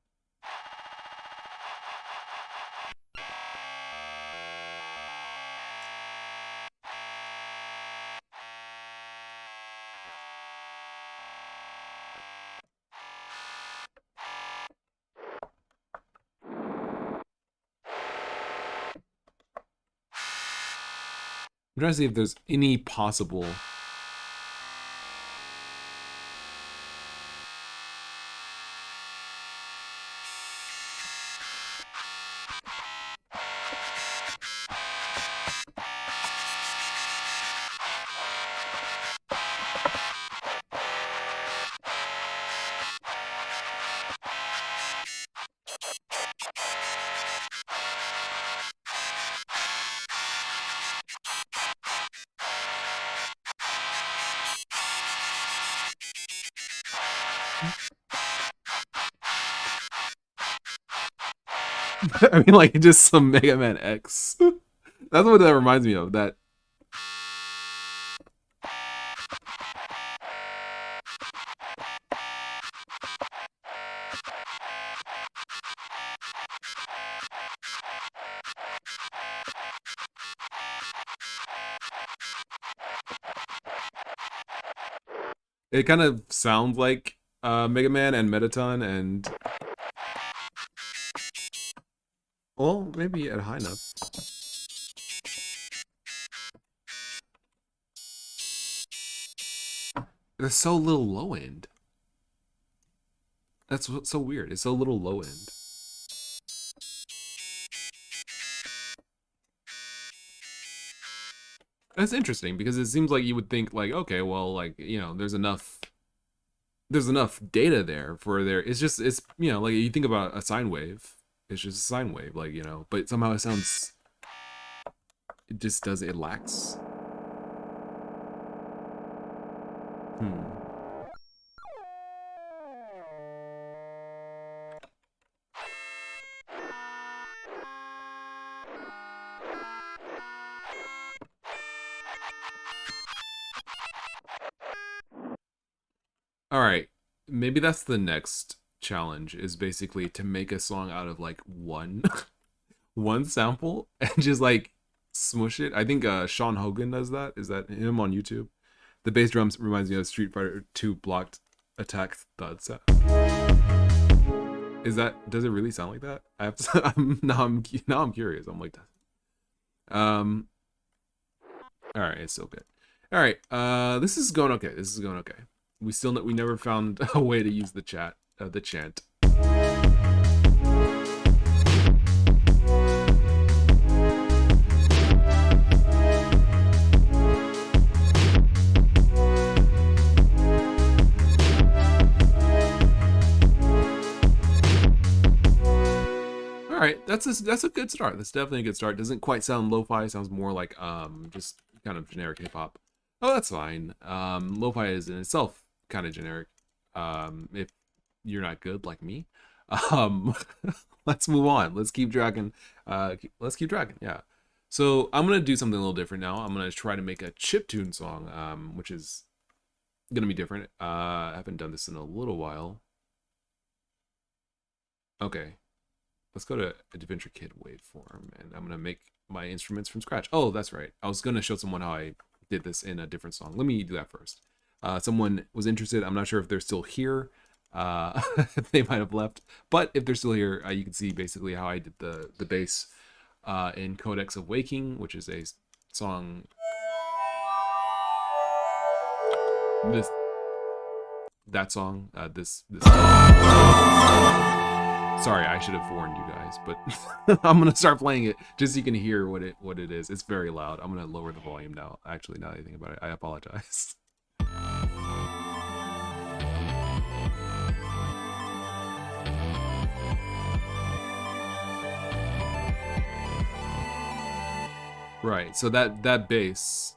I'm trying to see if there's any possible. I mean, like just some Mega Man X. That's what that reminds me of. That it kind of sounds like Mega Man and Mettaton, and well, maybe at high enough. There's so little low end. That's what's so weird. It's so little low end. That's interesting because it seems like you would think like, okay, well, like there's enough data there for there. It's like you think about a sine wave. It's just a sine wave, like but somehow it sounds. It just does. It lacks. Hmm. All right, maybe that's the next challenge is basically to make a song out of like one one sample and just like smush it. I think Sean Hogan does that. Is that him on YouTube? The bass drums reminds me of Street Fighter 2 blocked attack thud sound. Is that, does it really sound like that? I have to now I'm curious. I'm like that. All right, it's still good. All right, this is going okay. This is going okay. We never found a way to use the the chant. All right, that's a good start. That's definitely a good start. Doesn't quite sound lo-fi. Sounds more like just kind of generic hip hop. Oh, that's fine. Lo-fi is in itself kind of generic. If you're not good like me, um, let's move on. Let's keep dragging. Let's keep dragging. Yeah. So I'm gonna do something a little different now. I'm gonna try to make a chiptune song, which is gonna be different. I haven't done this in a little while. Okay, let's go to Adventure Kid waveform, and I'm gonna make my instruments from scratch. Oh, that's right. I was gonna show someone how I did this in a different song. Let me do that first. Someone was interested. I'm not sure if they're still here. They might have left, but if they're still here, you can see basically how I did the bass in Codex of Waking, which is a song. This that song. This. Sorry, I should have warned you guys, but I'm gonna start playing it just so you can hear what it is. It's very loud. I'm gonna lower the volume now. Actually, now that I think about it, I apologize. Right. So that bass.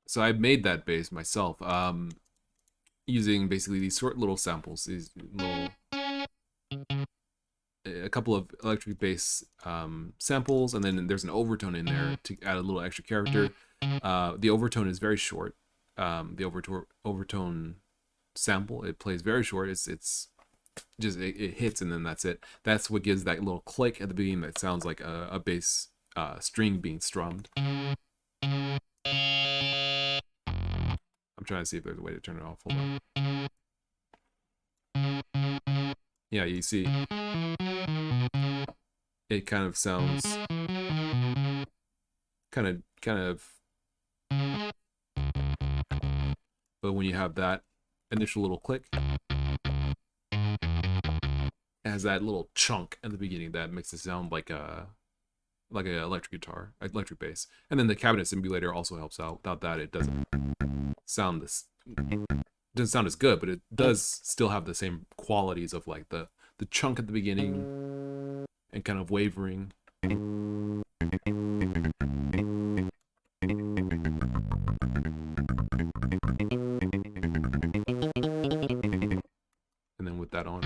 So I made that bass myself, using basically these short little samples, these little a couple of electric bass samples, and then there's an overtone in there to add a little extra character. The overtone is very short. The overtone sample, it plays very short. It's just it hits and then that's it. That's what gives that little click at the beginning that sounds like a bass string being strummed. I'm trying to see if there's a way to turn it off. Hold on. Yeah, you see, it kind of sounds kind of. But when you have that initial little click, it has that little chunk at the beginning that makes it sound like a electric guitar, electric bass. And then the cabinet simulator also helps out. Without that, it doesn't sound as good, but it does still have the same qualities of like the chunk at the beginning and kind of wavering. And then with that on.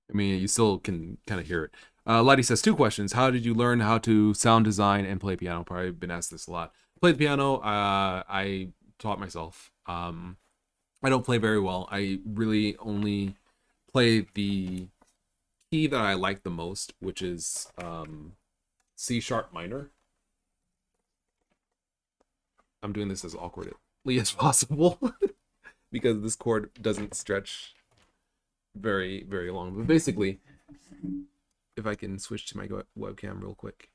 I mean, you still can kind of hear it. Lottie says 2 questions. How did you learn how to sound design and play piano? Probably been asked this a lot. Play the piano. I taught myself. I don't play very well. I really only play the key that I like the most, which is C sharp minor. I'm doing this as awkwardly as possible because this chord doesn't stretch very long. But basically, if I can switch to my webcam real quick.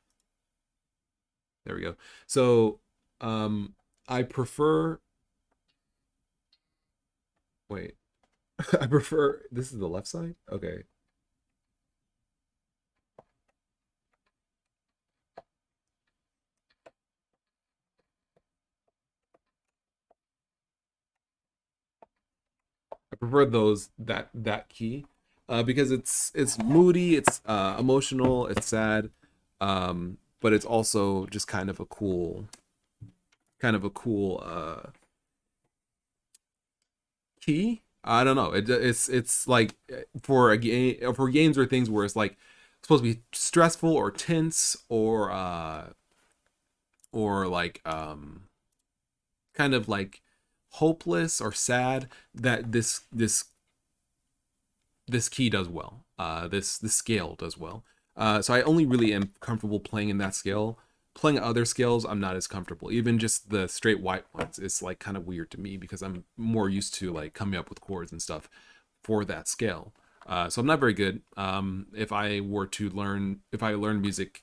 There we go. So I prefer, wait, I prefer, this is the left side? Okay. I prefer that key because it's moody, it's emotional, it's sad, but it's also just kind of a cool key. I don't know. It's like for a game, for games or things where it's like supposed to be stressful or tense or like kind of like hopeless or sad, that this key does well. This scale does well. So I only really am comfortable playing in that scale. Playing other scales, I'm not as comfortable. Even just the straight white ones, it's like kind of weird to me because I'm more used to like coming up with chords and stuff for that scale. So I'm not very good. If I learn music,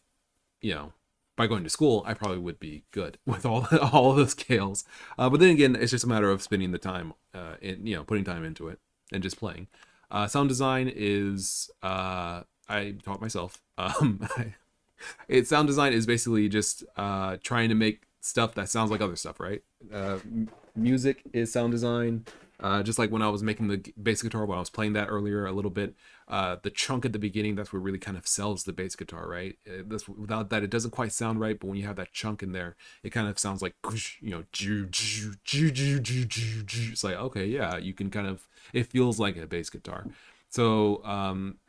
you know, by going to school, I probably would be good with all of the scales. But then again, it's just a matter of spending the time, putting time into it and just playing. Sound design is I taught myself. Sound design is basically just trying to make stuff that sounds like other stuff, right? Music is sound design. Just like when I was making the bass guitar, when I was playing that earlier a little bit, the chunk at the beginning, that's what really kind of sells the bass guitar, right? Without that, it doesn't quite sound right, but when you have that chunk in there, it kind of sounds like, it's like, okay, yeah, you can kind of, it feels like a bass guitar. So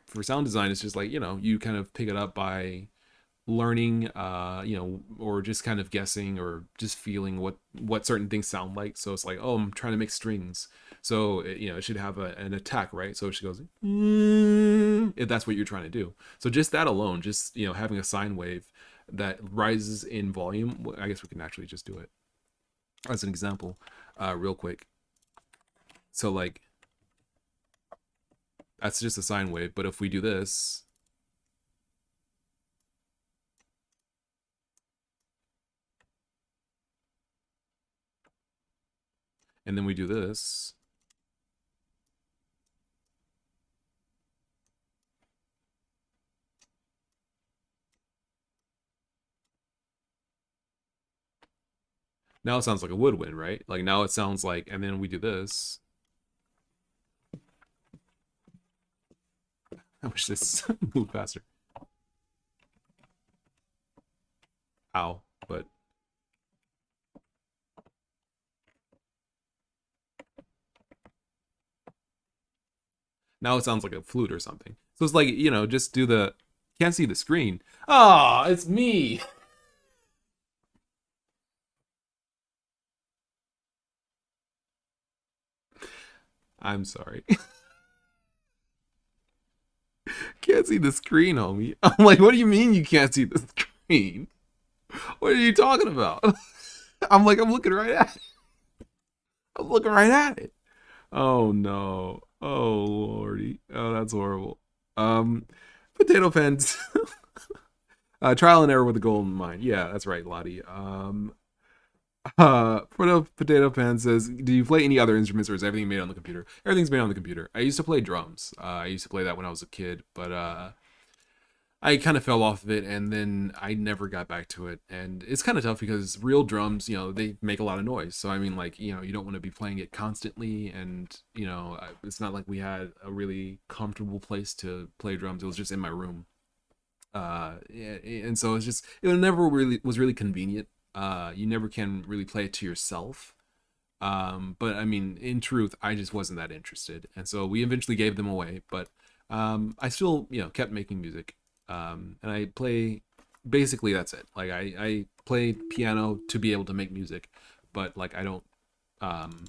for sound design, it's just like, you kind of pick it up by learning, or just kind of guessing or just feeling what certain things sound like. So it's like, oh, I'm trying to make strings, so it should have an attack, right? So it should goes, if that's what you're trying to do. So just that alone, just having a sine wave that rises in volume, I guess we can actually just do it as an example, real quick. So like, that's just a sine wave, but if we do this, and then we do this, now it sounds like a woodwind, right? Like now it sounds like, and then we do this. I wish this moved faster. Ow, but now it sounds like a flute or something. So it's like, just do the, can't see the screen. Ah, oh, it's me. I'm sorry. Can't see the screen, homie. I'm like, what do you mean you can't see the screen? What are you talking about? I'm like, I'm looking right at it. I'm looking right at it. Oh no. Oh lordy. Oh, that's horrible. Um, Potato pens. Trial and error with a goal in mind. Yeah, that's right, Lottie. For the potato pan says, do you play any other instruments, or is everything made on the computer? Everything's made on the computer. I used to play drums. I used to play that when I was a kid, but I kind of fell off of it, and then I never got back to it. And it's kind of tough because real drums, they make a lot of noise. So I mean, like, you don't want to be playing it constantly, and it's not like we had a really comfortable place to play drums. It was just in my room. And so it never really was really convenient. You never can really play it to yourself. But I mean, in truth, I just wasn't that interested, and so we eventually gave them away. But I still, kept making music, and I play. Basically, that's it. Like I play piano to be able to make music, but like um,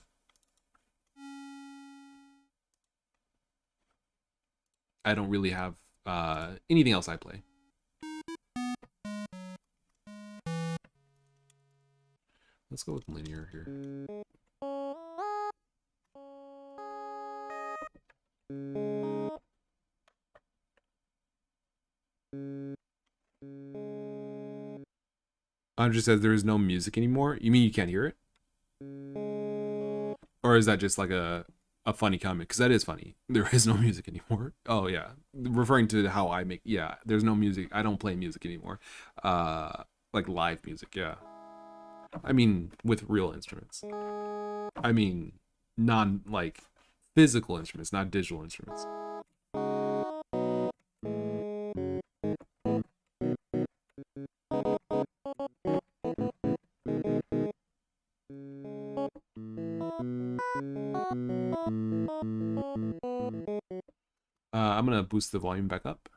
I don't really have anything else I play. Let's go with linear here. Andre says there is no music anymore. You mean you can't hear it? Or is that just like a funny comment? Because that is funny. There is no music anymore. Oh yeah, referring to how I make. Yeah, there's no music. I don't play music anymore. Like live music. Yeah. I mean, with real instruments. I mean, non like physical instruments, not digital instruments. I'm gonna boost the volume back up.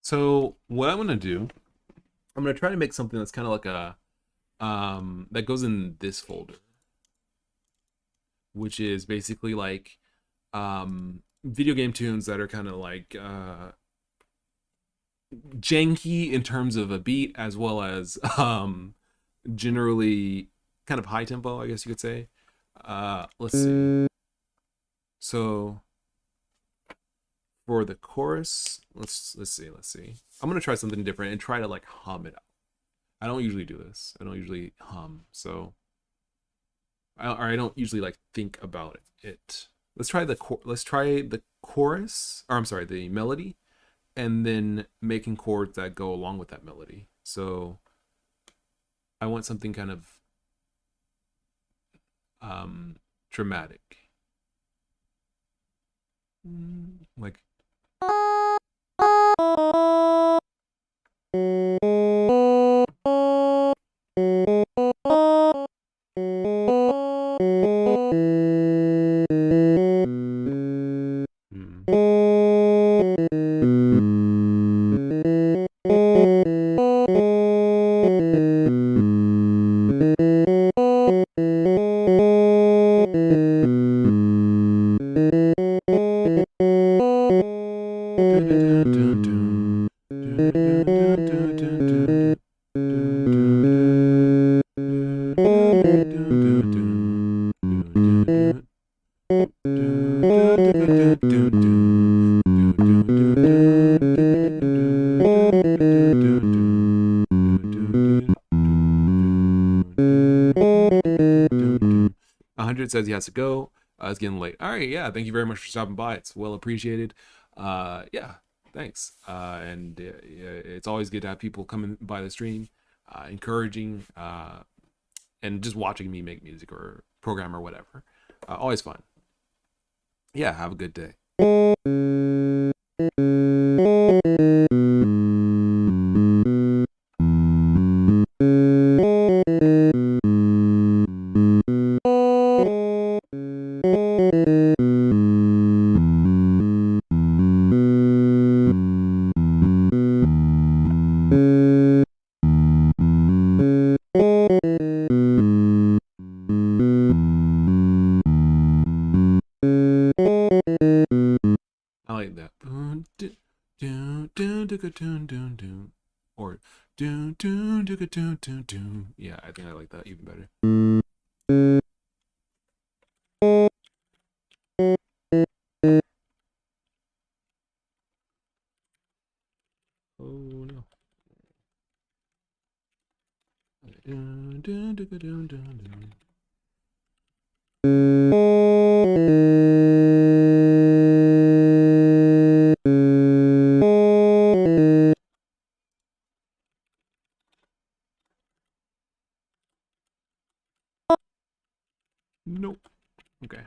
So what I'm gonna do, I'm gonna try to make something that's kind of like a that goes in this folder, which is basically like video game tunes that are kind of like janky in terms of a beat, as well as generally kind of high tempo, I guess you could say. Let's see. So for the chorus, let's see. I'm gonna try something different and try to like hum it out. I don't usually do this. I don't usually hum, so I don't usually like think about it. Let's try the chorus, or I'm sorry, the melody, and then making chords that go along with that melody. So I want something kind of dramatic, like. Says he has to go. It's getting late. All right, yeah. Thank you very much for stopping by. It's well appreciated. Yeah, thanks. And it's always good to have people coming by the stream, encouraging, and just watching me make music or program or whatever. Always fun. Yeah, have a good day. I like that. Or yeah, I think I like that even better. Oh no. Nope. Okay.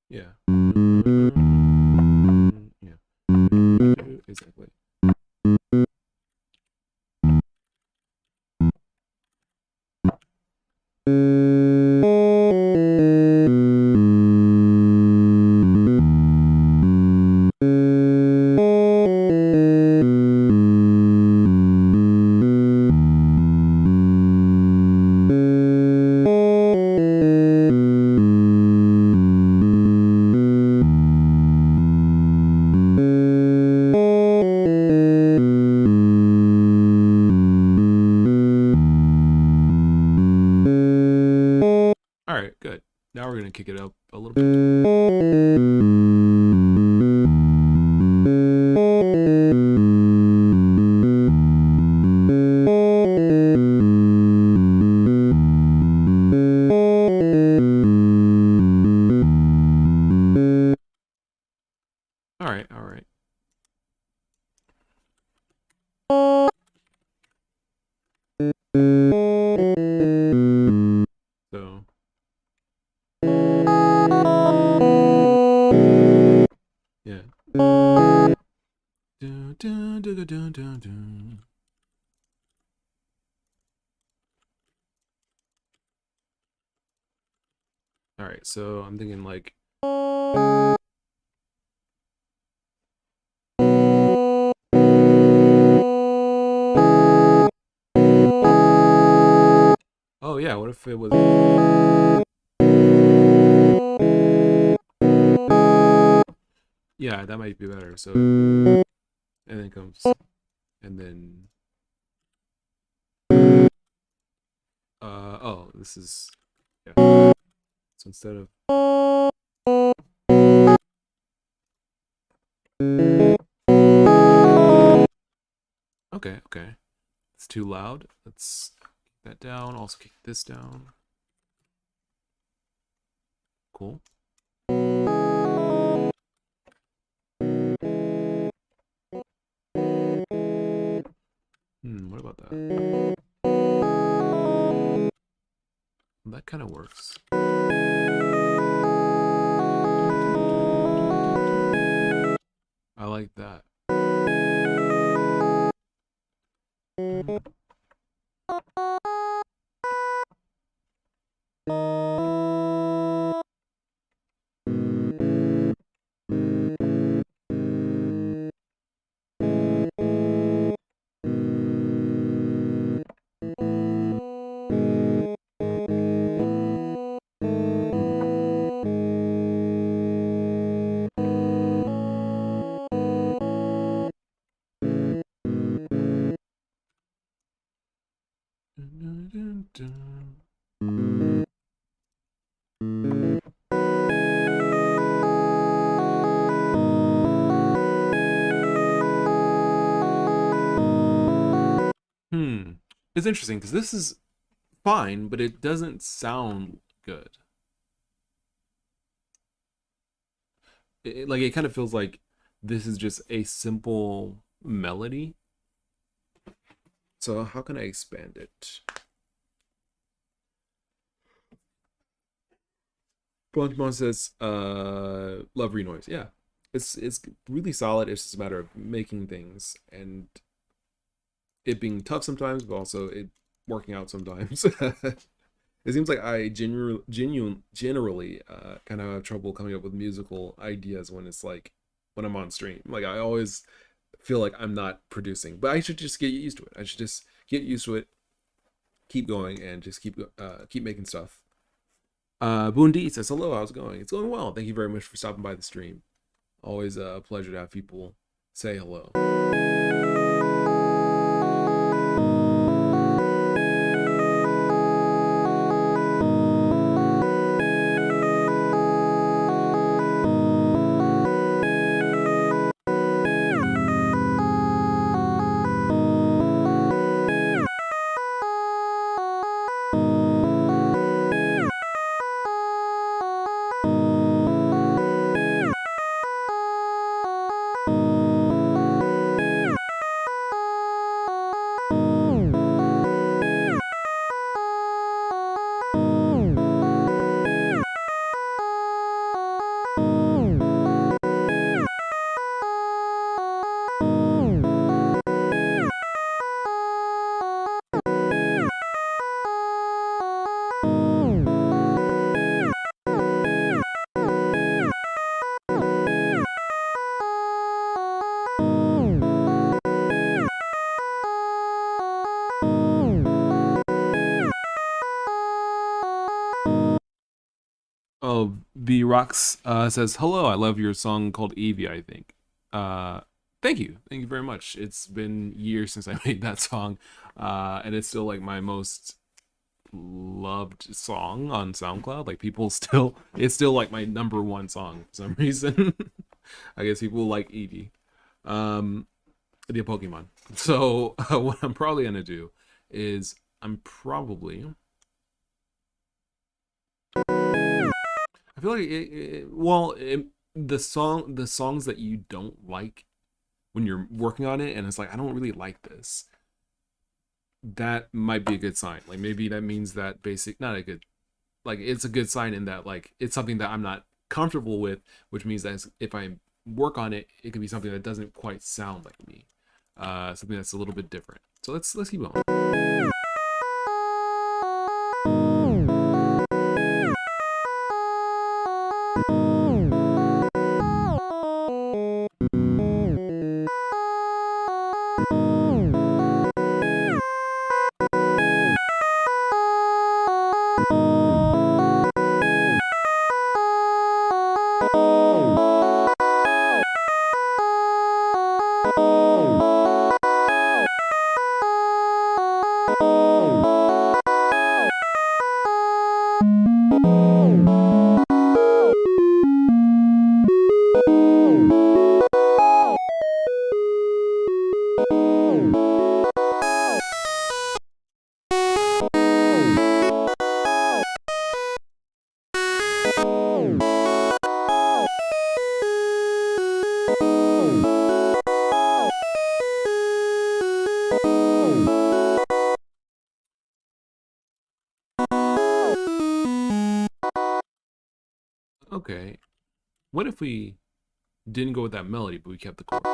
Yeah. Yeah. Exactly. All right, good. Now we're gonna kick it up a little bit. All right, so I'm thinking like, oh yeah, what if it was, yeah, that might be better. So, and then comes, and then, oh, this is, yeah. So instead of, okay, okay, it's too loud. Let's kick that down. Also kick this down. Cool. What about that? That kind of works. I like that. It's interesting because this is fine, but it doesn't sound good. Like it kind of feels like this is just a simple melody. So how can I expand it? Bluntmon says, love Renoise. Yeah. It's really solid. It's just a matter of making things and it being tough sometimes, but also it working out sometimes. It seems like I generally kind of have trouble coming up with musical ideas when it's like when I'm on stream. Like I always feel like I'm not producing, but I should just get used to it. I should just get used to it, keep going, and just keep making stuff. Bundi says hello. How's it going? It's going well. Thank you very much for stopping by the stream. Always a pleasure to have people say hello. Oh, B Rocks says hello. I love your song called Evie. I think. Thank you, thank you very much. It's been years since I made that song, and it's still like my most loved song on SoundCloud. Like people still, it's still like my #1 song for some reason. I guess people like Evie, the Pokemon. So what I'm probably gonna do is I'm probably I feel like the songs that you don't like when you're working on it, and it's like I don't really like this. That might be a good sign. Like maybe that means that not a good, like it's a good sign in that like it's something that I'm not comfortable with, which means that if I work on it, it can be something that doesn't quite sound like me. something that's a little bit different. So let's keep going. Okay, what if we didn't go with that melody, but we kept the chords?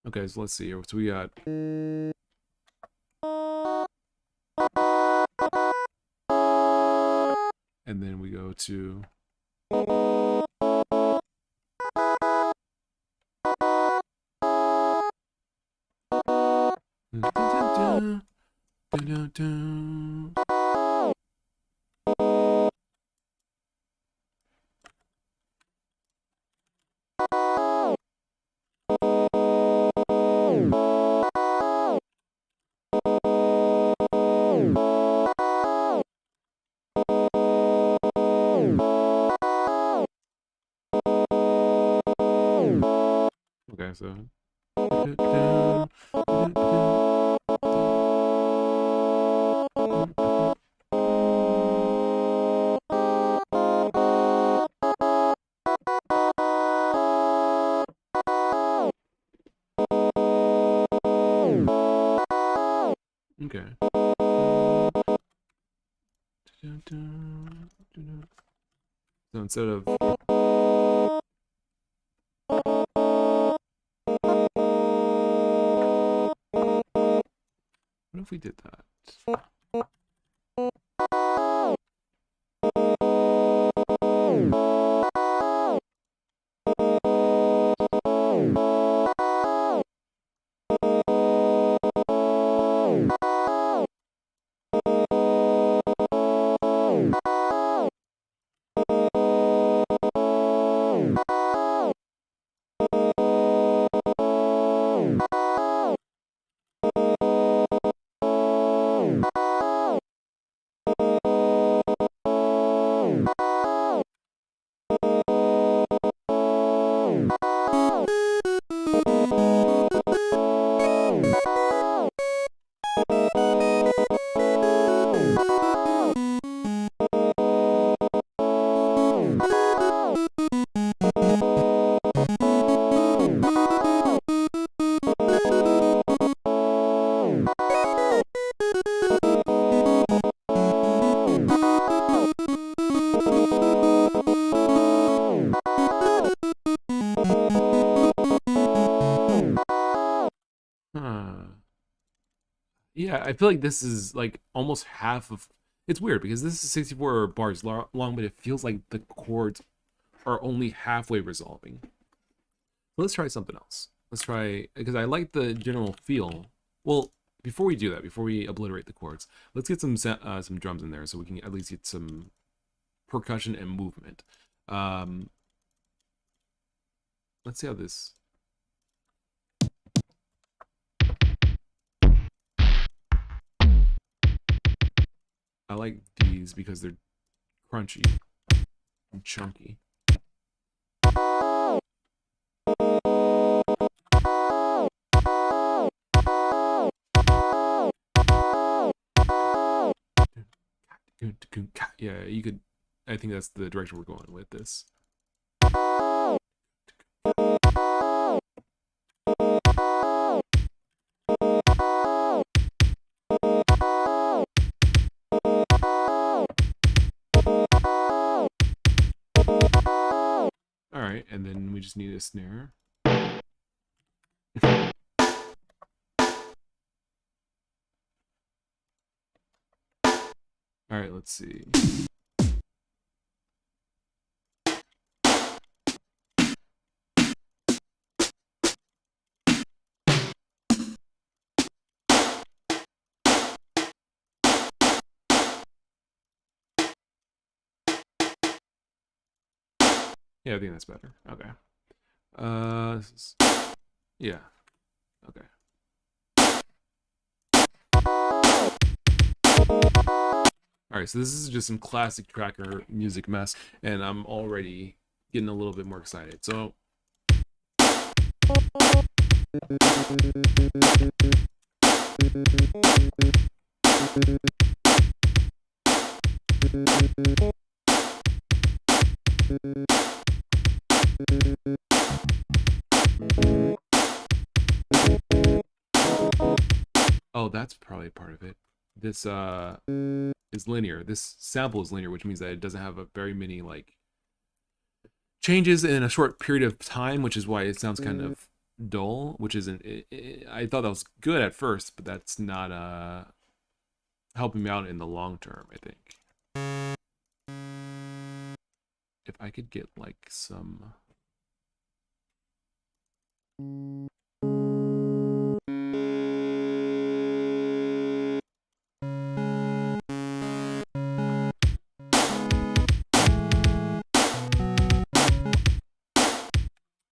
Okay, so let's see here. So we got and then we go to okay, so okay. So instead of what if we did that? Huh. Yeah, I feel like this is like almost half of. It's weird because this is 64 bars long, but it feels like the chords are only halfway resolving. Let's try something else. Let's try, because I like the general feel. Well, before we do that, before we obliterate the chords, let's get some drums in there so we can at least get some percussion and movement. Let's see how this. I like these because they're crunchy and chunky. Yeah, you could. I think that's the direction we're going with this. All right, and then we just need a snare. All right, let's see. Yeah, I think that's better. Okay. Yeah. Okay. All right, so this is just some classic tracker music mess, and I'm already getting a little bit more excited. So. Oh, that's probably part of it. This is linear. This sample is linear, which means that it doesn't have a very many like changes in a short period of time, which is why it sounds kind of dull, which isn't I thought that was good at first, but that's not helping me out in the long term, I think. If I could get like some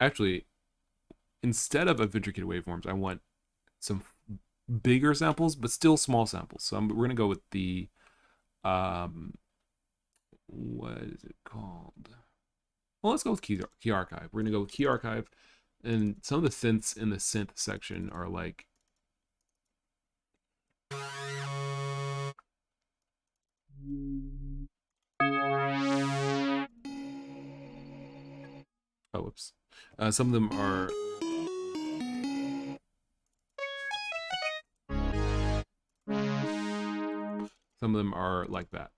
actually, instead of intricate waveforms, I want some bigger samples, but still small samples. So we're gonna go with the what is it called? Well, let's go with key archive. We're gonna go with key archive, and some of the synths in the synth section are like. Oh, whoops. Some of them are. Some of them are like that.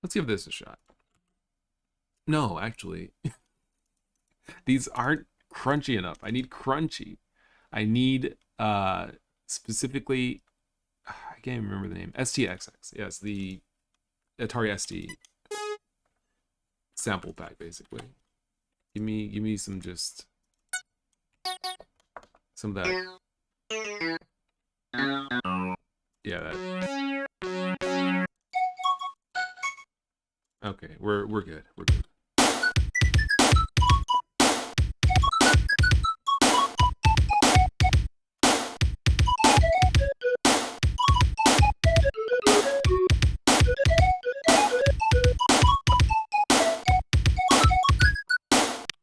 Let's give this a shot. No, actually, these aren't crunchy enough. I need crunchy. I need specifically. I can't even remember the name. STXX. Yes, the Atari ST sample pack, basically. Give me some just some of that. Yeah, that. Okay, we're good. We're good.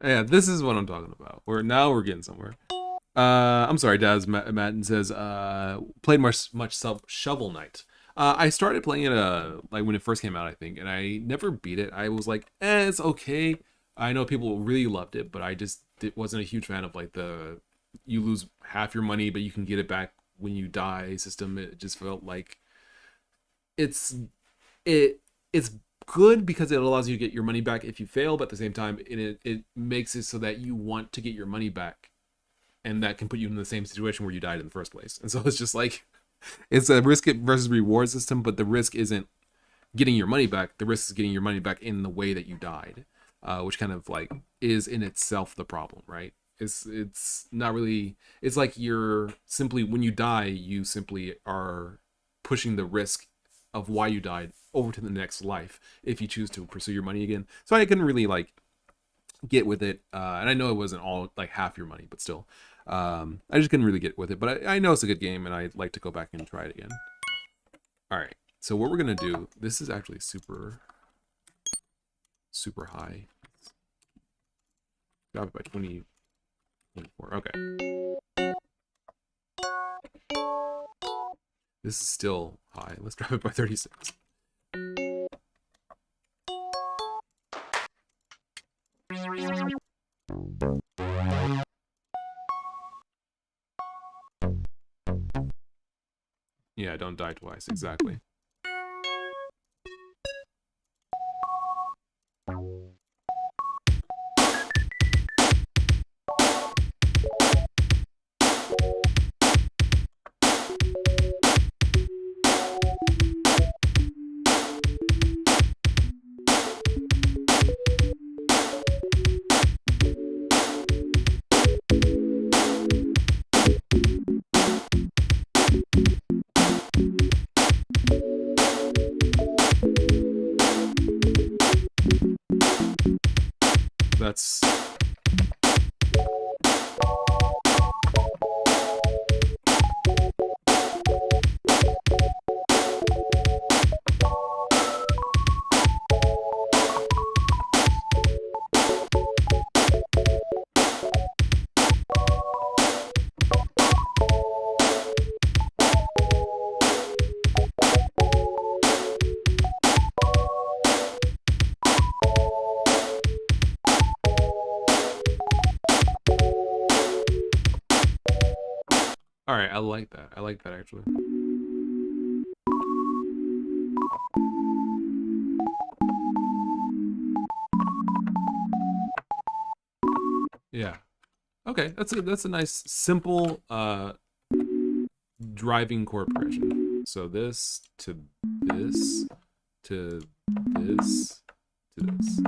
Yeah, this is what I'm talking about. We're getting somewhere. I'm sorry, Daz Madden says, played much Shovel Knight. I started playing it like when it first came out, I think, and I never beat it. I was like, it's okay. I know people really loved it, but I just wasn't a huge fan of like the you lose half your money, but you can get it back when you die system. It just felt like it's it's good because it allows you to get your money back if you fail, but at the same time, it makes it so that you want to get your money back, and that can put you in the same situation where you died in the first place. And so it's just like it's a risk versus reward system, but the risk isn't getting your money back. The risk is getting your money back in the way that you died, which kind of like is in itself the problem, right? It's not really. It's like you're simply when you die, you simply are pushing the risk of why you died over to the next life if you choose to pursue your money again. So I couldn't really like get with it, and I know it wasn't all like half your money, but still, I just couldn't really get with it. But I know it's a good game, and I'd like to go back and try it again. All right, so what we're gonna do, this is actually super super high. Drop it by 20, 24. Okay. This is still high. Let's drop it by 36. Yeah, don't die twice, exactly. That's all right. I like that. I like that actually. Yeah. Okay, that's a nice simple driving chord progression. So this to this to this to this.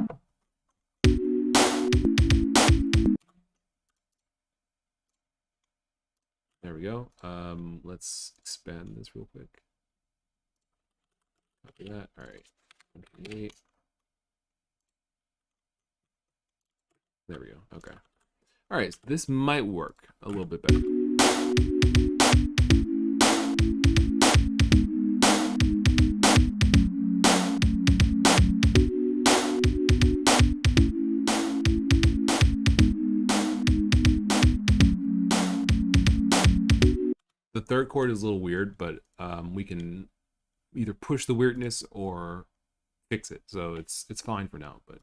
There we go. Let's expand this real quick. Copy that. All right. 128. There we go. Okay. All right. So this might work a little bit better. The third chord is a little weird, but we can either push the weirdness or fix it. So it's fine for now, but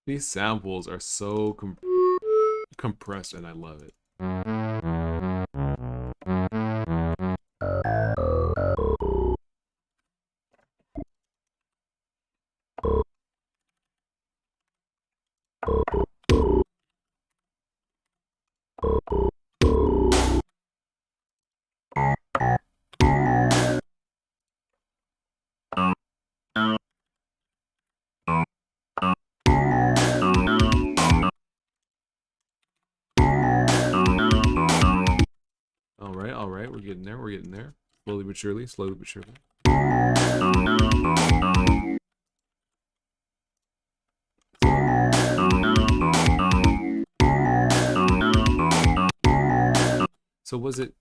these samples are so compressed and I love it. All right, we're getting there, we're getting there. Slowly but surely, slowly but surely. So was it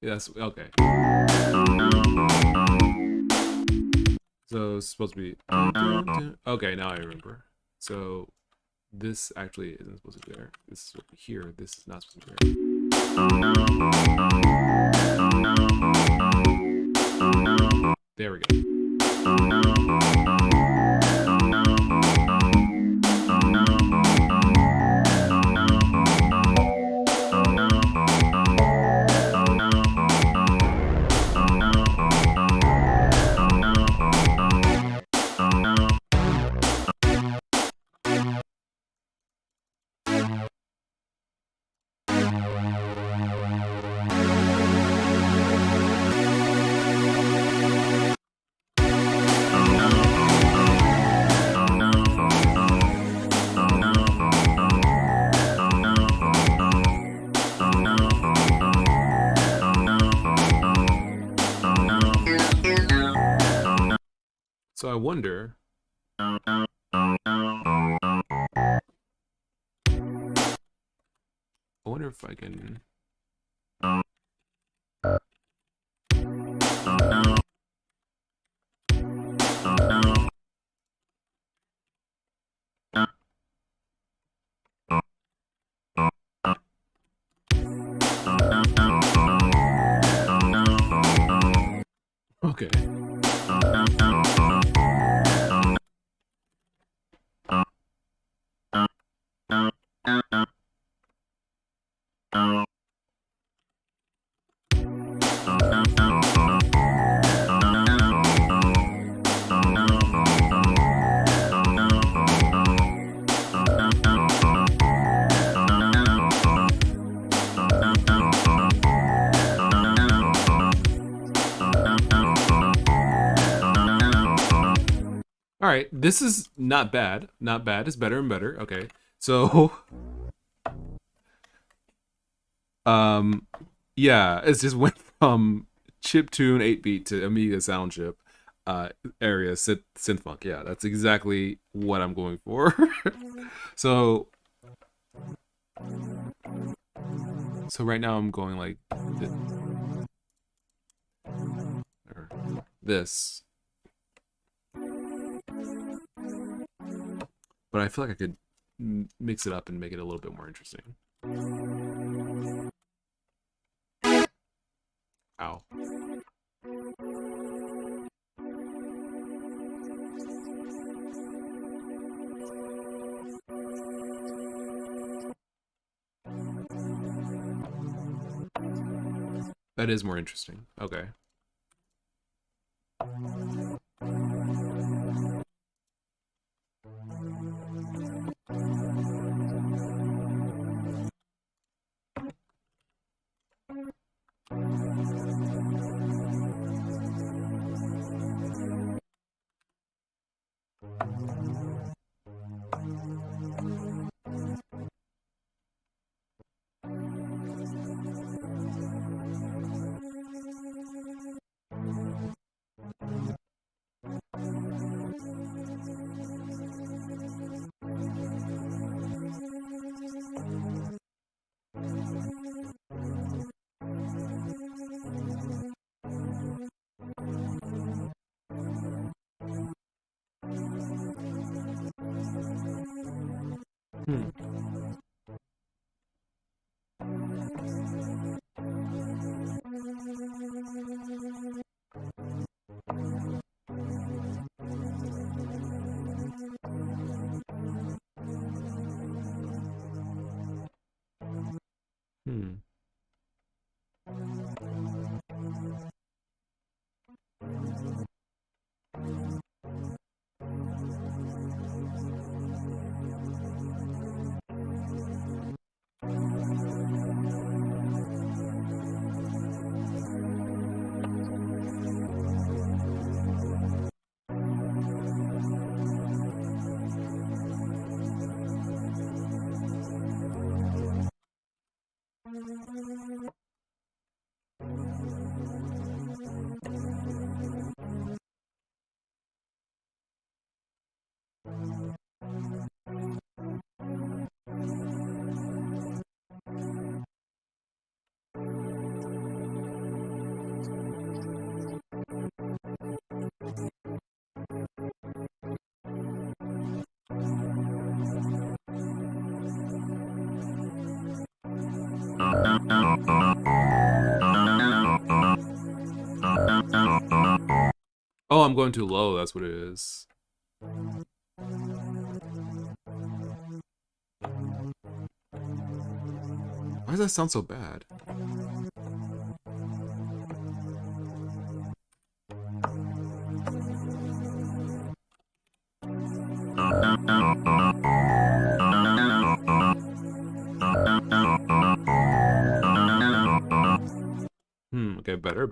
yes, okay. So it's supposed to be okay, now I remember. So this actually isn't supposed to be there. This is here, this is not supposed to be there. There we go. So I wonder. I wonder if I can. Okay. All right, this is not bad. Not bad. It's better and better. Okay, so, um, yeah, it's just went from chiptune 8-beat to Amiga sound chip, area synth funk. Yeah, that's exactly what I'm going for. so, so right now I'm going like this. But I feel like I could mix it up and make it a little bit more interesting. Ow. That is more interesting. Okay. Hmm. Hmm. Oh, I'm going too low. That's what it is. Why does that sound so bad? Okay, better.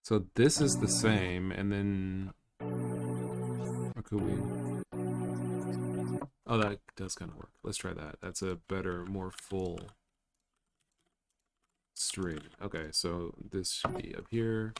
So this is the same, and then... Or could we... Oh, that does kind of work. Let's try that. That's a better, more full string. Okay, so this should be up here.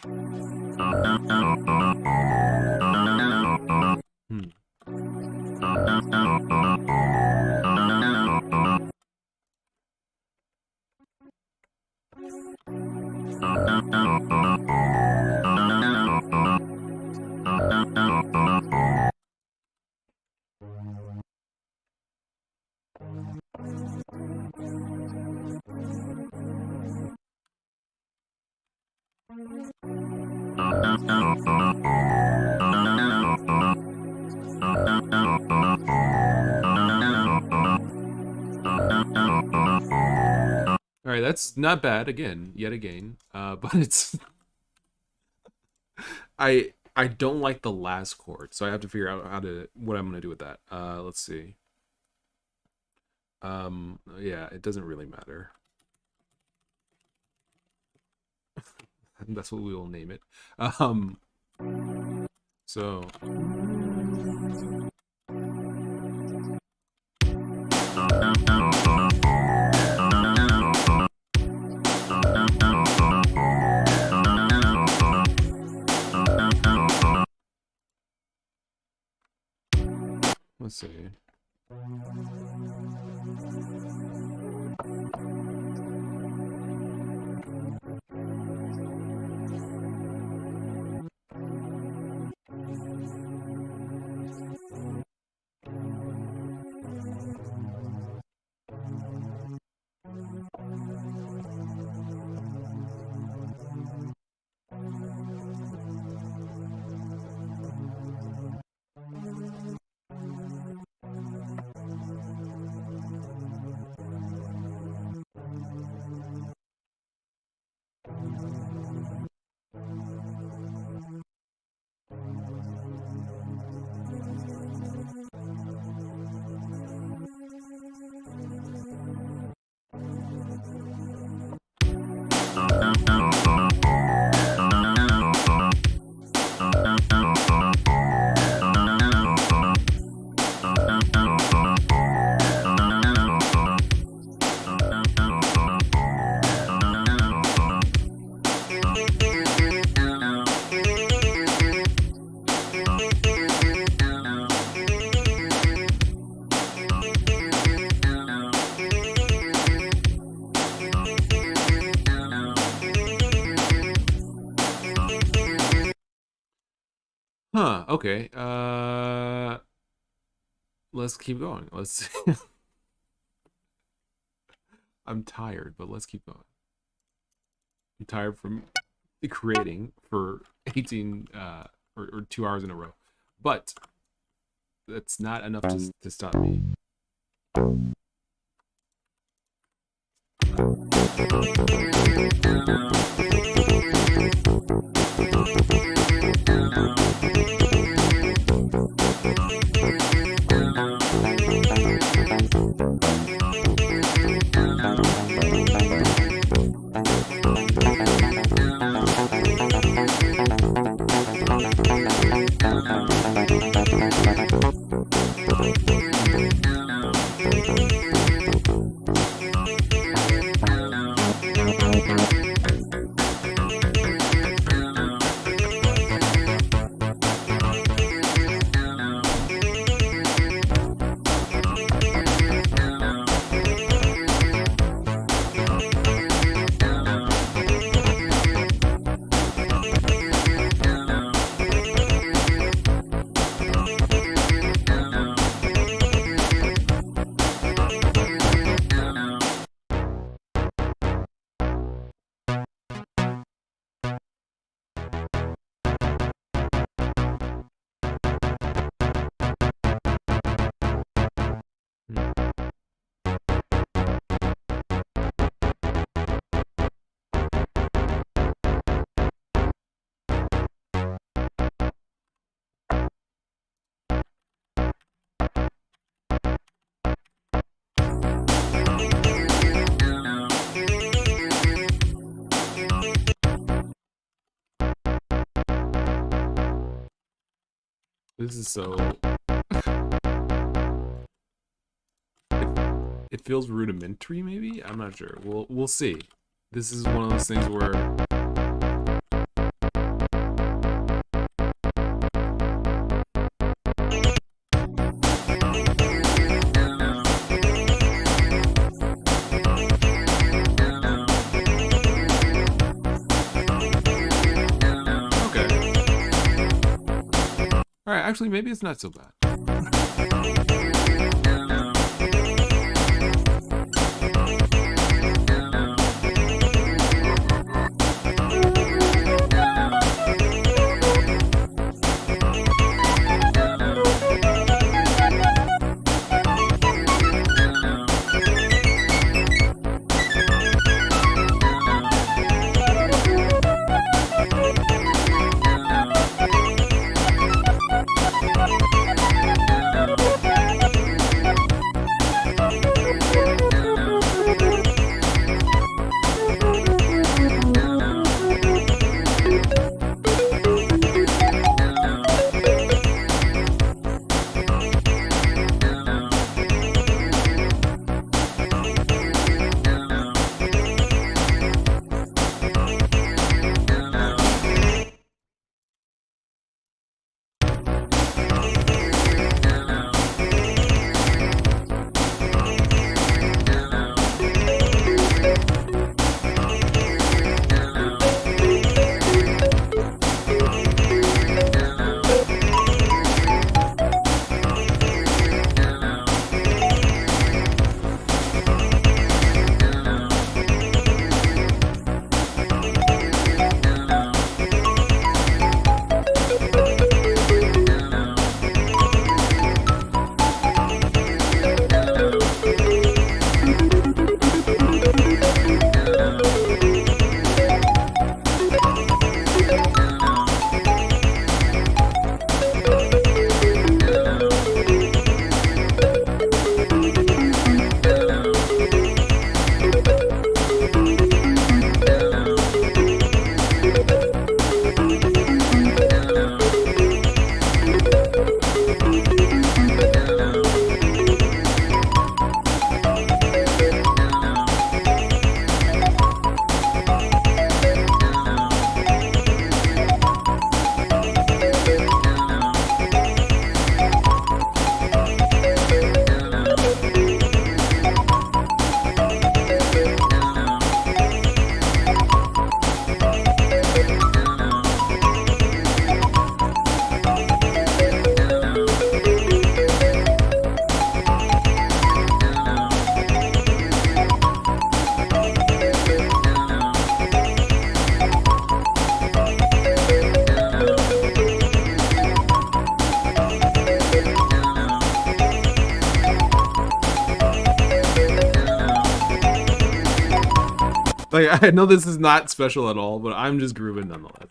All right, that's not bad. Yet again, but it's I don't like the last chord, so I have to figure out what I'm gonna do with that. Let's see. Yeah, it doesn't really matter. That's what we will name it. So. Let's see. Huh, okay. Let's keep going. Let's see. I'm tired, but let's keep going. I'm tired from creating for 18 or 2 hours in a row. But that's not enough to stop me. This is so. It feels rudimentary, maybe. I'm not sure. We'll see. This is one of those things where. Okay. All right. Actually, maybe it's not so bad. Like, I know this is not special at all, but I'm just grooving nonetheless.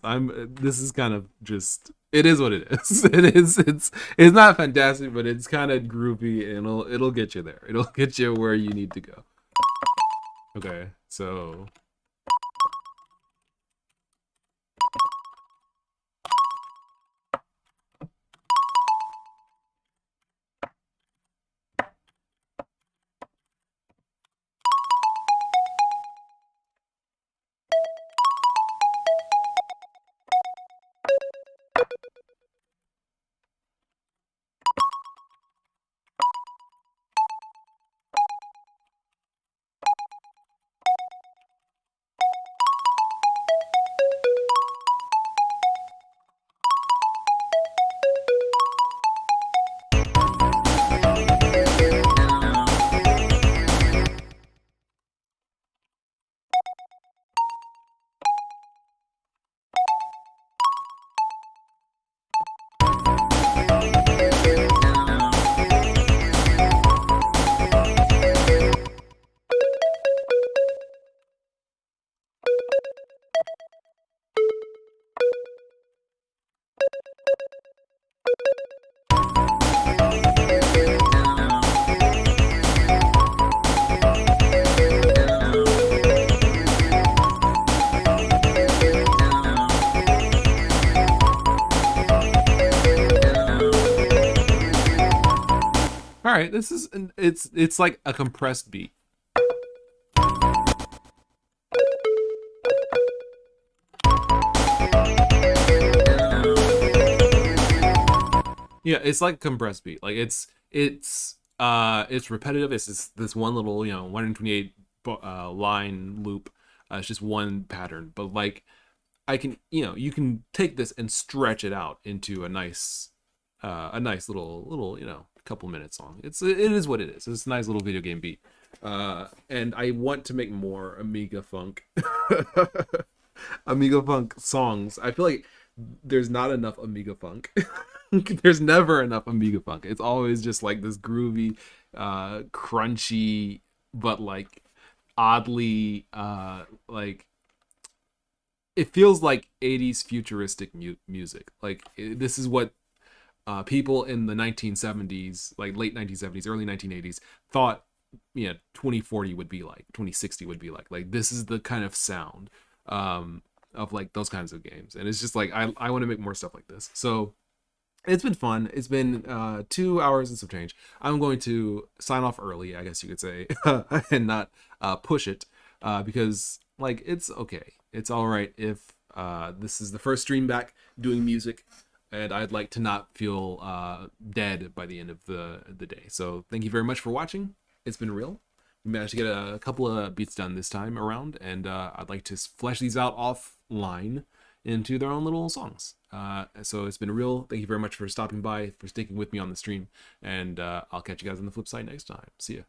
This is kind of just, it is what it is. It's not fantastic, but it's kind of groovy, and it'll get you there. It'll get you where you need to go. Okay, so right, this is it's like a compressed beat. Yeah, it's like a compressed beat. Like it's repetitive. It's this one little 128 line loop. It's just one pattern, but like I can you can take this and stretch it out into a nice little couple minute song. It is what it is. It's a nice little video game beat. And I want to make more Amiga funk Amiga funk songs. I feel like there's not enough Amiga funk. There's never enough Amiga funk. It's always just like this groovy, crunchy, but like oddly like it feels like 80s futuristic music. Like this is what people in the 1970s, like late 1970s, early 1980s, thought 2040 would be like, 2060 would be like this is the kind of sound of like those kinds of games. And it's just like I want to make more stuff like this. So it's been fun. It's been 2 hours and some change. I'm going to sign off early, I guess you could say, and not push it because like it's okay. It's all right if this is the first stream back doing music, and I'd like to not feel dead by the end of the day. So thank you very much for watching. It's been real. We managed to get a couple of beats done this time around, and I'd like to flesh these out offline into their own little songs. So it's been real. Thank you very much for stopping by, for sticking with me on the stream, and I'll catch you guys on the flip side next time. See ya.